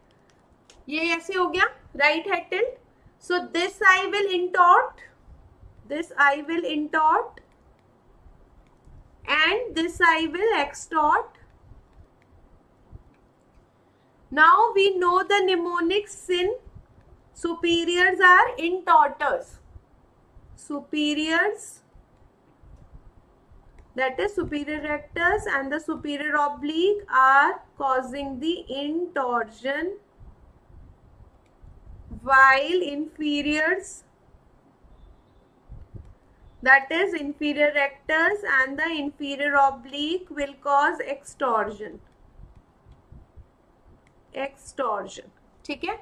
ये ऐसे हो गया right head tilt. So this eye will intort, this eye will intort, and this eye will extort. Now we know the mnemonics in superiors are intorters. Superiors, that is superior rectus and the superior oblique, are causing the intorsion, while inferiors that is inferior rectus and the inferior oblique will cause extorsion. ठीक है.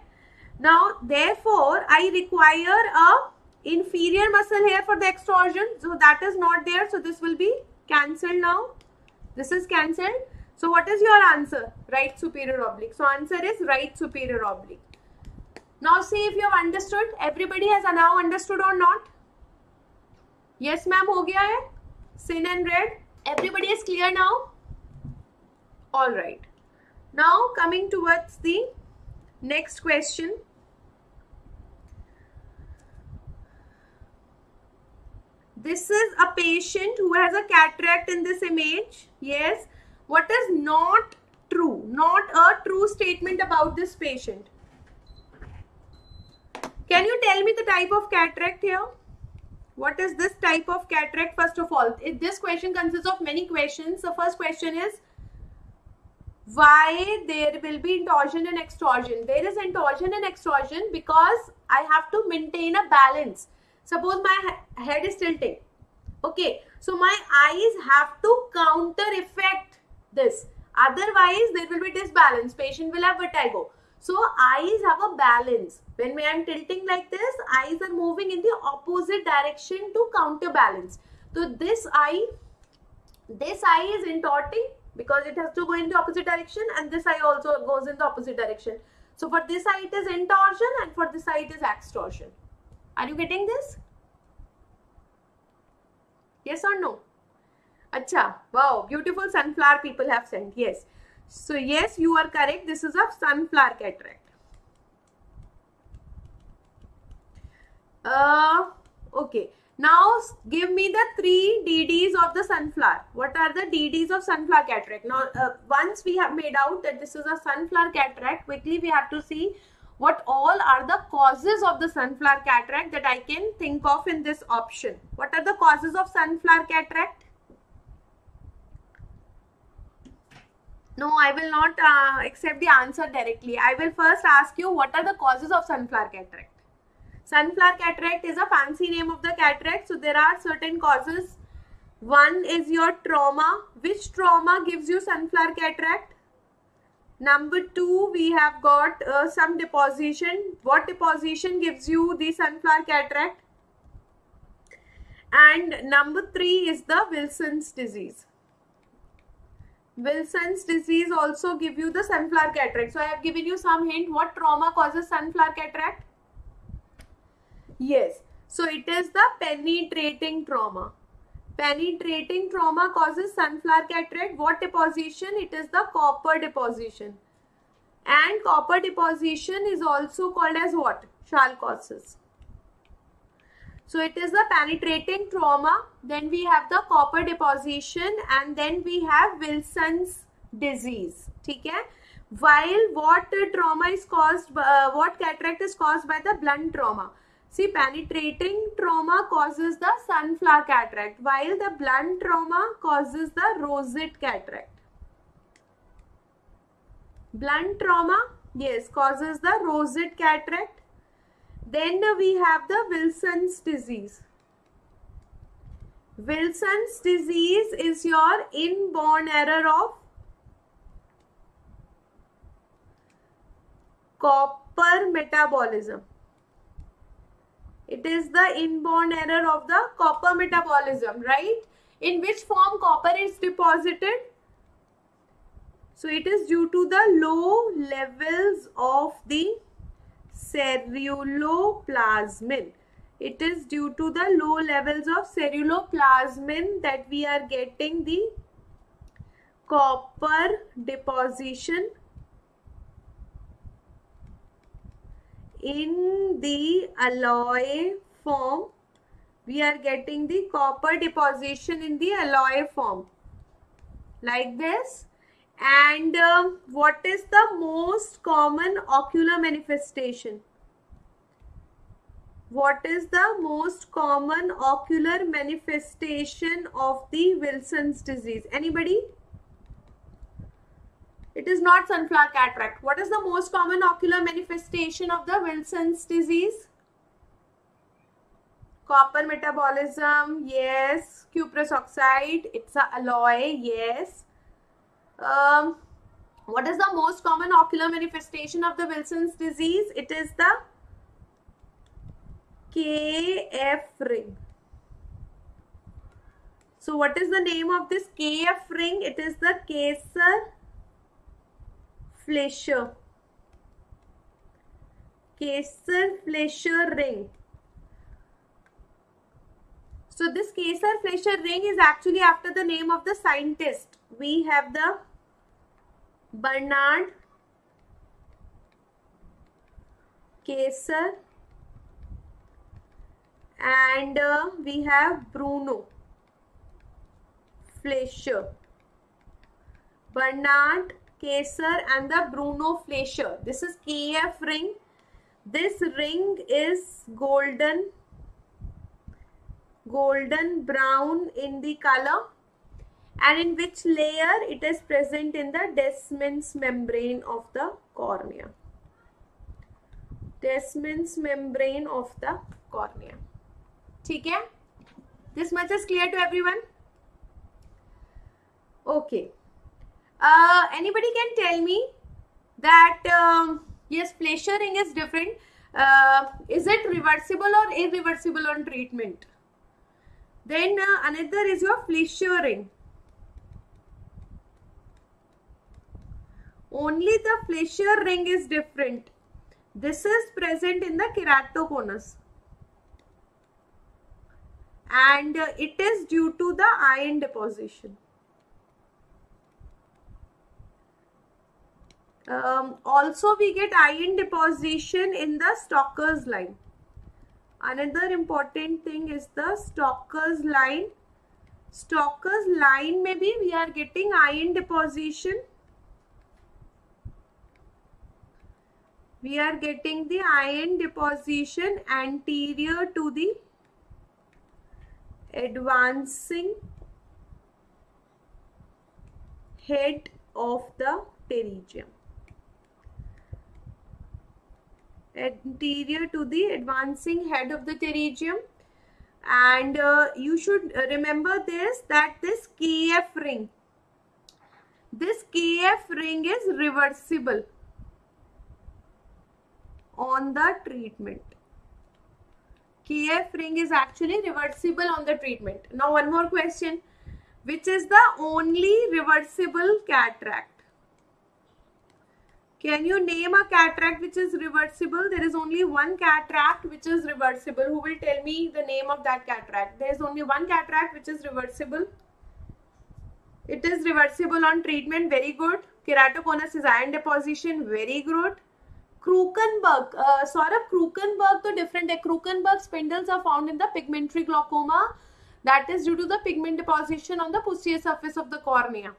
Now therefore I require a inferior muscle here for the extorsion, so that is not there, so this will be cancelled. Now this is cancelled. So what is your answer? Right superior oblique. So answer is right superior oblique. Now see if you have understood. Everybody has now understood or not? Yes ma'am, हो गया है. Sin and red. Everybody is clear now? All right. Now coming towards the next question. This is a patient who has a cataract in this image. Yes. What is not true? Not a true statement about this patient. Can you tell me the type of cataract here? What is this type of cataract? First of all, this question consists of many questions. The first question is, why there will be intorsion and extorsion? There is intorsion and extorsion because I have to maintain a balance. Suppose my head is tilting. Okay, so my eyes have to counter effect this. Otherwise, there will be disbalance. Patient will have vertigo. So eyes have a balance. When I am tilting like this, eyes are moving in the opposite direction to counterbalance. So this eye is intorting because it has to go in the opposite direction, and this eye also goes in the opposite direction. So for this eye it is intorsion and for this eye it is extorsion. Are you getting this? Yes or no? Acha, wow, beautiful sunflower people have sent. Yes. So yes, you are correct. This is a sunflower cataract. Okay. Now give me the 3 DDs of the sunflower. What are the DDs of sunflower cataract? Now once we have made out that this is a sunflower cataract, quickly we have to see what all are the causes of the sunflower cataract that I can think of in this option. What are the causes of sunflower cataract? No, I will not accept the answer directly. I will first ask you what are the causes of sunflower cataract. Sunflower cataract is a fancy name of the cataract. So there are certain causes. One is your trauma. Which trauma gives you sunflower cataract? Number 2, we have got some deposition. What deposition gives you the sunflower cataract? And number 3 is the Wilson's disease. Wilson's disease also give you the sunflower cataract. So I have given you some hint. What trauma causes sunflower cataract? Yes. So it is the penetrating trauma. Penetrating trauma causes sunflower cataract. What deposition? It is the copper deposition. And copper deposition is also called as what? Chalcosis. So it is the penetrating trauma. Then we have the copper deposition, and then we have Wilson's disease. Okay? While what trauma is caused, what cataract is caused by the blunt trauma? See, penetrating trauma causes the sunflower cataract, while the blunt trauma causes the rosette cataract. Blunt trauma, yes, causes the rosette cataract. Then we have the Wilson's disease. Wilson's disease is your inborn error of copper metabolism. It is the inborn error of the copper metabolism, right? In which form copper is deposited? So it is due to the low levels of the ceruloplasmin. It is due to the low levels of ceruloplasmin that we are getting the copper deposition in the alloy form. We are getting the copper deposition in the alloy form like this. And what is the most common ocular manifestation? What is the most common ocular manifestation of the Wilson's disease? Anybody? It is not sunflower cataract. What is the most common ocular manifestation of the Wilson's disease? Copper metabolism, yes. Cuprous oxide, it's a alloy, yes. What is the most common ocular manifestation of the Wilson's disease? It is the KF ring. So what is the name of this KF ring? It is the Kayser-Fleischer. Kayser-Fleischer ring. So this Kayser-Fleischer ring is actually after the name of the scientist. We have the Bernard Kayser and we have Bruno Fleischer. Bernard Kayser and the Bruno Fleischer. This is KF ring. This ring is golden brown in the color, and in which layer it is present in the Descemet's membrane of the cornea. Descemet's membrane of the cornea. ठीक है? This much is clear to everyone? Okay. Anybody can tell me that yes, Fleischer ring is different. Is it reversible or irreversible on treatment? Then another is your Fleischer ring. Only the Fleischer ring is different. This is present in the keratoconus. And it is due to the iron deposition. Also we get iron deposition in the Stocker's line. Another important thing is the Stocker's line. Stocker's line maybe we are getting iron deposition. We are getting the iron deposition anterior to the advancing head of the pterygium. Anterior to the advancing head of the pterygium, and you should remember this, that this KF ring is reversible on the treatment. KF ring is actually reversible on the treatment. Now one more question. Which is the only reversible cataract? Can you name a cataract which is reversible? There is only one cataract which is reversible. Who will tell me the name of that cataract? There is only one cataract which is reversible. It is reversible on treatment. Very good. Keratoconus is iron deposition. Very good. Krukenberg. Saurabh, Krukenberg to different. Krukenberg spindles are found in the pigmentary glaucoma. That is due to the pigment deposition on the posterior surface of the cornea.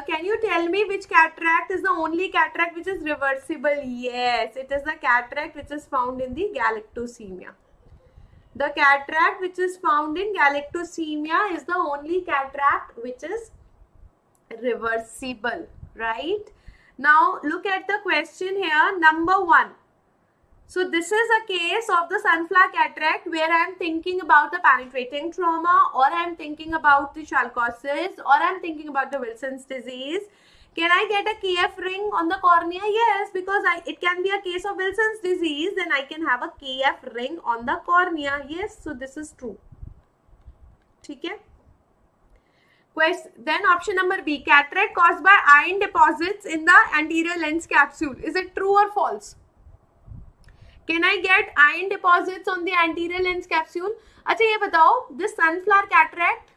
Can you tell me which cataract is the only cataract which is reversible? Yes, it is the cataract which is found in the galactosemia. The cataract which is found in galactosemia is the only cataract which is reversible, right? Now look at the question here, number 1. So this is a case of the sunflower cataract where I am thinking about the penetrating trauma, or I am thinking about the chalcosis, or I am thinking about the Wilson's disease. Can I get a KF ring on the cornea? Yes, because it can be a case of Wilson's disease, then I can have a KF ring on the cornea. Yes, so this is true. Okay. Then option number B, cataract caused by iron deposits in the anterior lens capsule. Is it true or false? Can I get iron deposits on the anterior lens capsule? अच्छा ये बताओ, this sunflower cataract,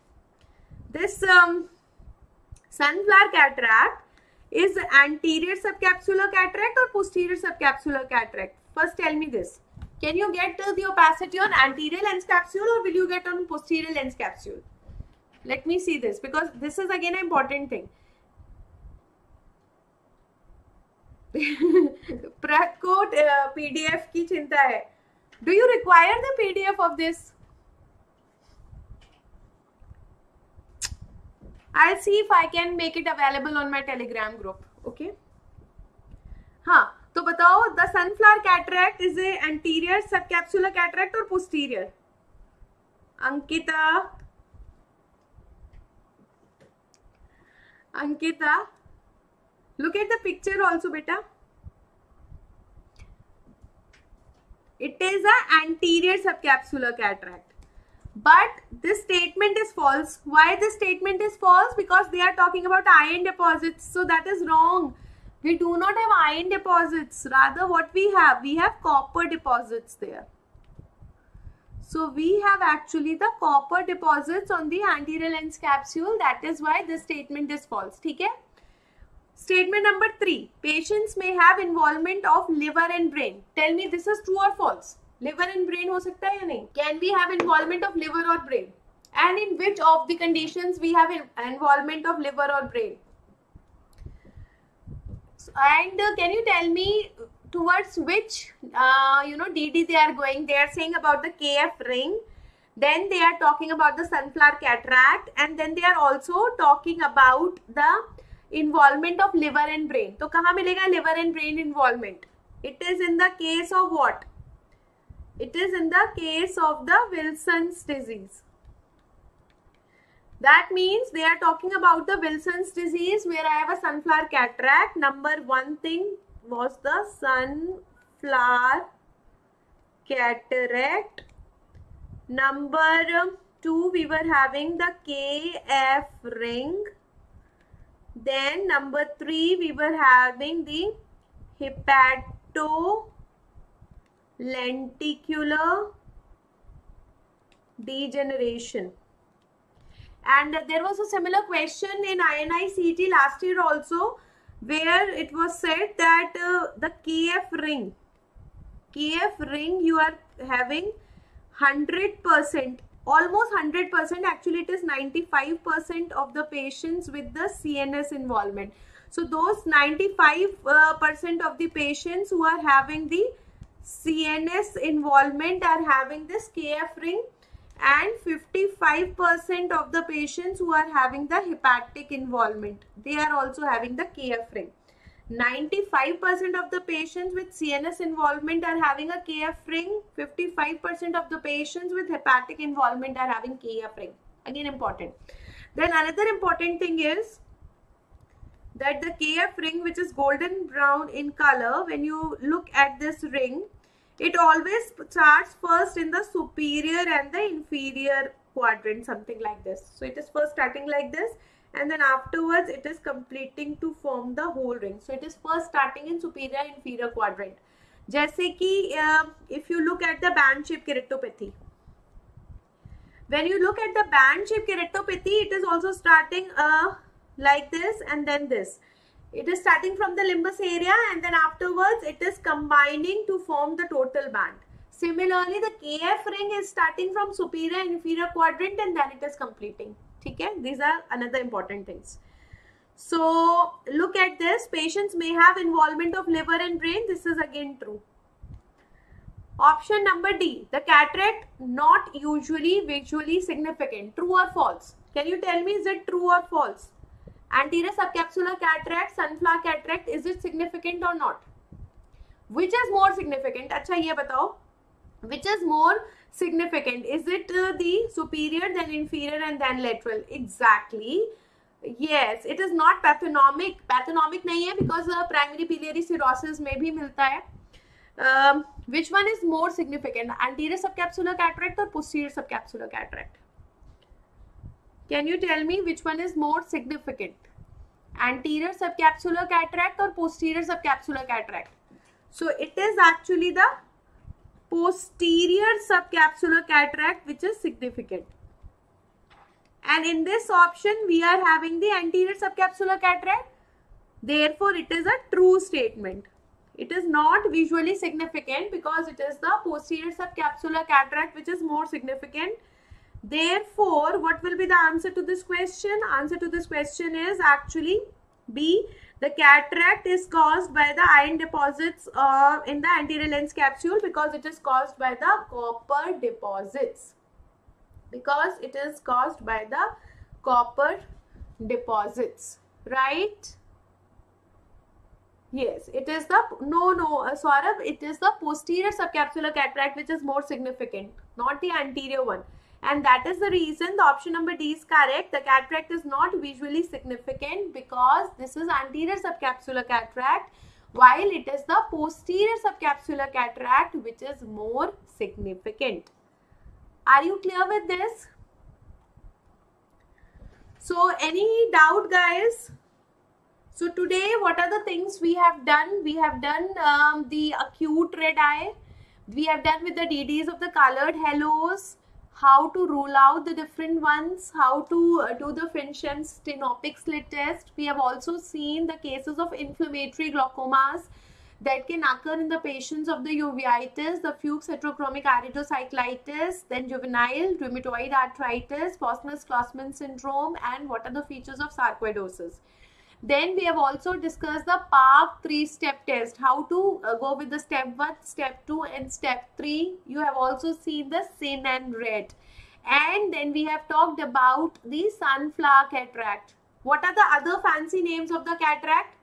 sunflower cataract is anterior subcapsular cataract or posterior subcapsular cataract? First tell me this. Can you get the opacity on anterior lens capsule or will you get on posterior lens capsule? Let me see this, because this is again an important thing. Prague को PDF की चिंता है. Do you require the PDF of this? I'll see if I can make it available on my Telegram group. Okay? हाँ, तो बताओ, the sunflower cataract is a anterior subcapsular cataract और posterior? Ankita, look at the picture also, beta. It is an anterior subcapsular cataract. But this statement is false. Why this statement is false? Because they are talking about iron deposits. So that is wrong. We do not have iron deposits. Rather, what we have copper deposits there. So we have actually the copper deposits on the anterior lens capsule. That is why this statement is false. ठीक है? Statement number 3. Patients may have involvement of liver and brain. Tell me, this is true or false? Liver and brain हो सकता है या नहीं? Can we have involvement of liver or brain? And in which of the conditions we have involvement of liver or brain? And can you tell me towards which DD they are going? They are saying about the KF ring. Then they are talking about the sunflower cataract, and then they are also talking about the involvement of liver and brain. तो कहाँ मिलेगा liver and brain involvement? It is in the case of what? It is in the case of the Wilson's disease. That means they are talking about the Wilson's disease where I have a sunflower cataract. Number 1 thing was the sunflower cataract. Number 2, we were having the KF ring. Then number 3, we were having the hepatolenticular degeneration. And there was a similar question in INI CET last year also, where it was said that the KF ring you are having 100%, almost 100%, actually it is 95% of the patients with the CNS involvement. So those 95% of the patients who are having the CNS involvement are having this KF ring, and 55% of the patients who are having the hepatic involvement, they are also having the KF ring. 95% of the patients with CNS involvement are having a KF ring. 55% of the patients with hepatic involvement are having KF ring. Again, important. Then another important thing is that the KF ring, which is golden brown in color, when you look at this ring, it always starts first in the superior and the inferior quadrant, something like this. So it is first starting like this, and then afterwards it is completing to form the whole ring. So it is first starting in superior and inferior quadrant. जैसे कि if you look at the band shape keratopathy, when you look at the band shape keratopathy, it is also starting like this and then this. It is starting from the limbus area, and then afterwards it is combining to form the total band. Similarly, the KF ring is starting from superior and inferior quadrant, and then it is completing. Okay? These are another important things. So look at this. Patients may have involvement of liver and brain. This is again true. Option number D. The cataract not usually visually significant. True or false? Can you tell me, is it true or false? Anterior subcapsular cataract, sunflower cataract, is it significant or not? Which is more significant? अच्छा ये बताओ. Which is more significant? Is it the superior, then inferior, and then lateral? Exactly. Yes, it is not pathognomic. Pathognomic नहीं है because primary biliary cirrhosis में भी मिलता है. Which one is more significant? Anterior subcapsular cataract or posterior subcapsular cataract? Can you tell me which one is more significant? Anterior subcapsular cataract or posterior subcapsular cataract? So it is actually the posterior subcapsular cataract which is significant. And in this option, we are having the anterior subcapsular cataract. Therefore, it is a true statement. It is not visually significant because it is the posterior subcapsular cataract which is more significant. Therefore, what will be the answer to this question? Answer to this question is actually B. The cataract is caused by the iron deposits in the anterior lens capsule because it is caused by the copper deposits. Because it is caused by the copper deposits, right? Yes, it is the Saurabh, it is the posterior subcapsular cataract which is more significant, not the anterior one. And that is the reason the option number D is correct. The cataract is not visually significant because this is anterior subcapsular cataract, while it is the posterior subcapsular cataract which is more significant. Are you clear with this? So any doubt, guys? So today, what are the things we have done? We have done the acute red eye. We have done with the DDs of the colored halos, how to rule out the different ones, how to do the Finchem's stenopic slit test. We have also seen the cases of inflammatory glaucomas that can occur in the patients of the uveitis, the Fuchs heterochromic iridocyclitis, then juvenile rheumatoid arthritis, Bosmus-Schlossman syndrome, and what are the features of sarcoidosis. Then we have also discussed the PARC 3-step test, how to go with the step 1, step 2 and step 3. You have also seen the SIN and RED. And then we have talked about the sunflower cataract. What are the other fancy names of the cataract?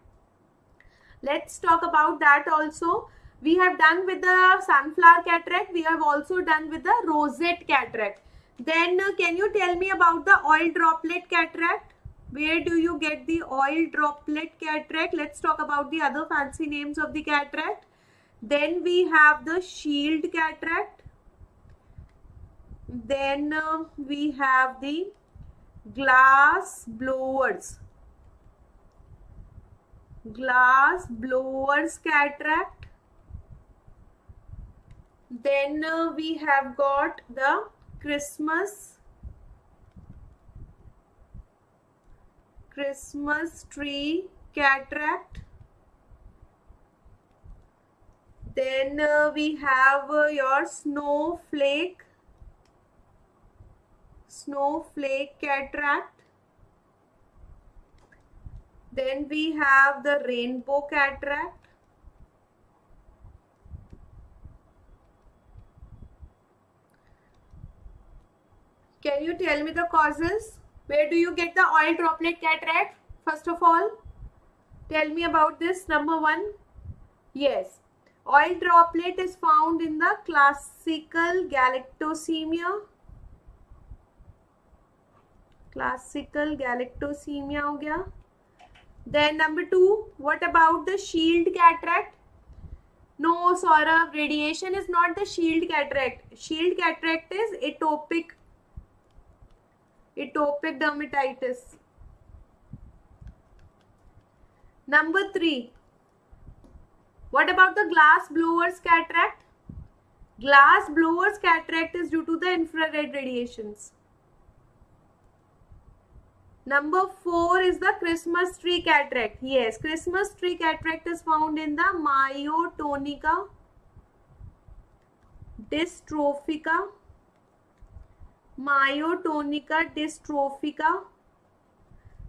Let's talk about that also. We have done with the sunflower cataract. We have also done with the rosette cataract. Then can you tell me about the oil droplet cataract? Where do you get the oil droplet cataract? Let's talk about the other fancy names of the cataract. Then we have the shield cataract. Then we have the glass blowers. Glass blowers cataract. Then we have got the Christmas tree cataract. Then we have your snowflake cataract. Then we have the rainbow cataract. Can you tell me the causes? Where do you get the oil droplet cataract? First of all, tell me about this. Number 1. Yes, oil droplet is found in the classical galactosemia. Classical galactosemia हो गया. Then number 2, what about the shield cataract? No, Saurabh, radiation is not the shield cataract. Shield cataract is atopic dermatitis. Number 3, what about the glass blowers cataract? Glass blowers cataract is due to the infrared radiations. Number 4 is the Christmas tree cataract. Yes, Christmas tree cataract is found in the myotonica dystrophica. Myotonica dystrophica.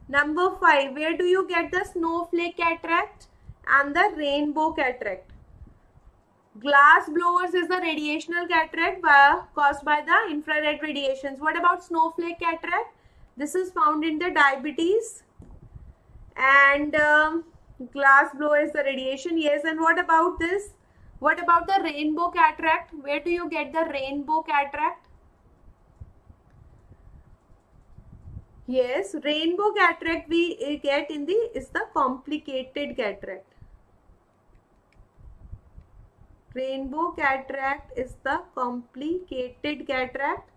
Number 5, where do you get the snowflake cataract and the rainbow cataract? Glass blowers is the radiational cataract caused by the infrared radiations. What about snowflake cataract? This is found in the diabetes. And glass blower is the radiation. Yes, and what about this? What about the rainbow cataract? Where do you get the rainbow cataract? Yes, rainbow cataract we get in is the complicated cataract. Rainbow cataract is the complicated cataract.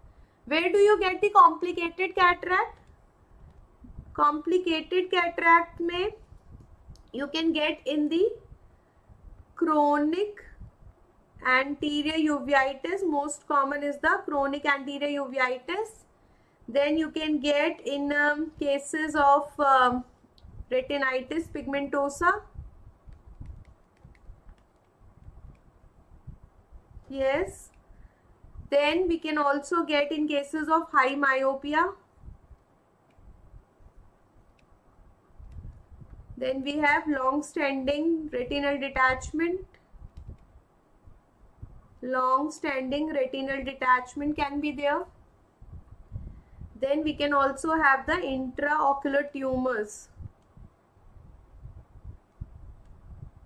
Where do you get the complicated cataract? Complicated cataract में you can get in the chronic anterior uveitis. Most common is the chronic anterior uveitis. Then you can get in cases of retinitis pigmentosa. Yes. Then we can also get in cases of high myopia. Then we have long-standing retinal detachment. Long-standing retinal detachment can be there. Then we can also have the intraocular tumors.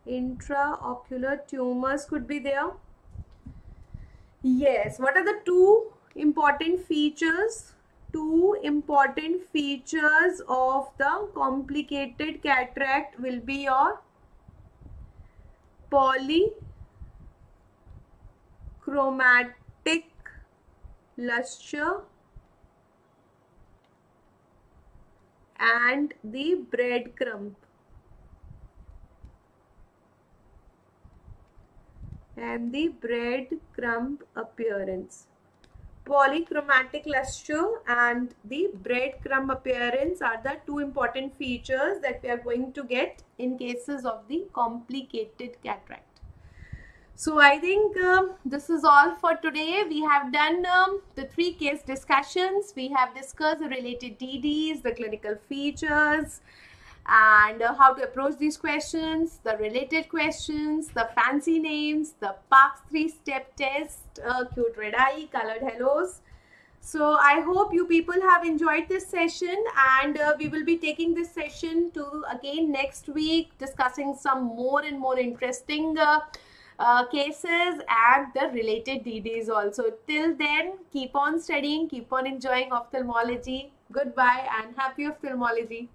Intraocular tumors could be there. Yes. What are the two important features? Two important features of the complicated cataract will be your polychromatic luster and the breadcrumb. And the breadcrumb appearance. Polychromatic luster and the breadcrumb appearance are the two important features that we are going to get in cases of the complicated cataract. So I think this is all for today. We have done the 3 case discussions. We have discussed the related DDs, the clinical features, and how to approach these questions, the related questions, the fancy names, the Parkes 3-step test, cute red eye, colored halos. So I hope you people have enjoyed this session, and we will be taking this session to again next week, discussing some more and more interesting cases and the related DDs also. Till then, keep on studying, keep on enjoying ophthalmology. Goodbye and happy ophthalmology.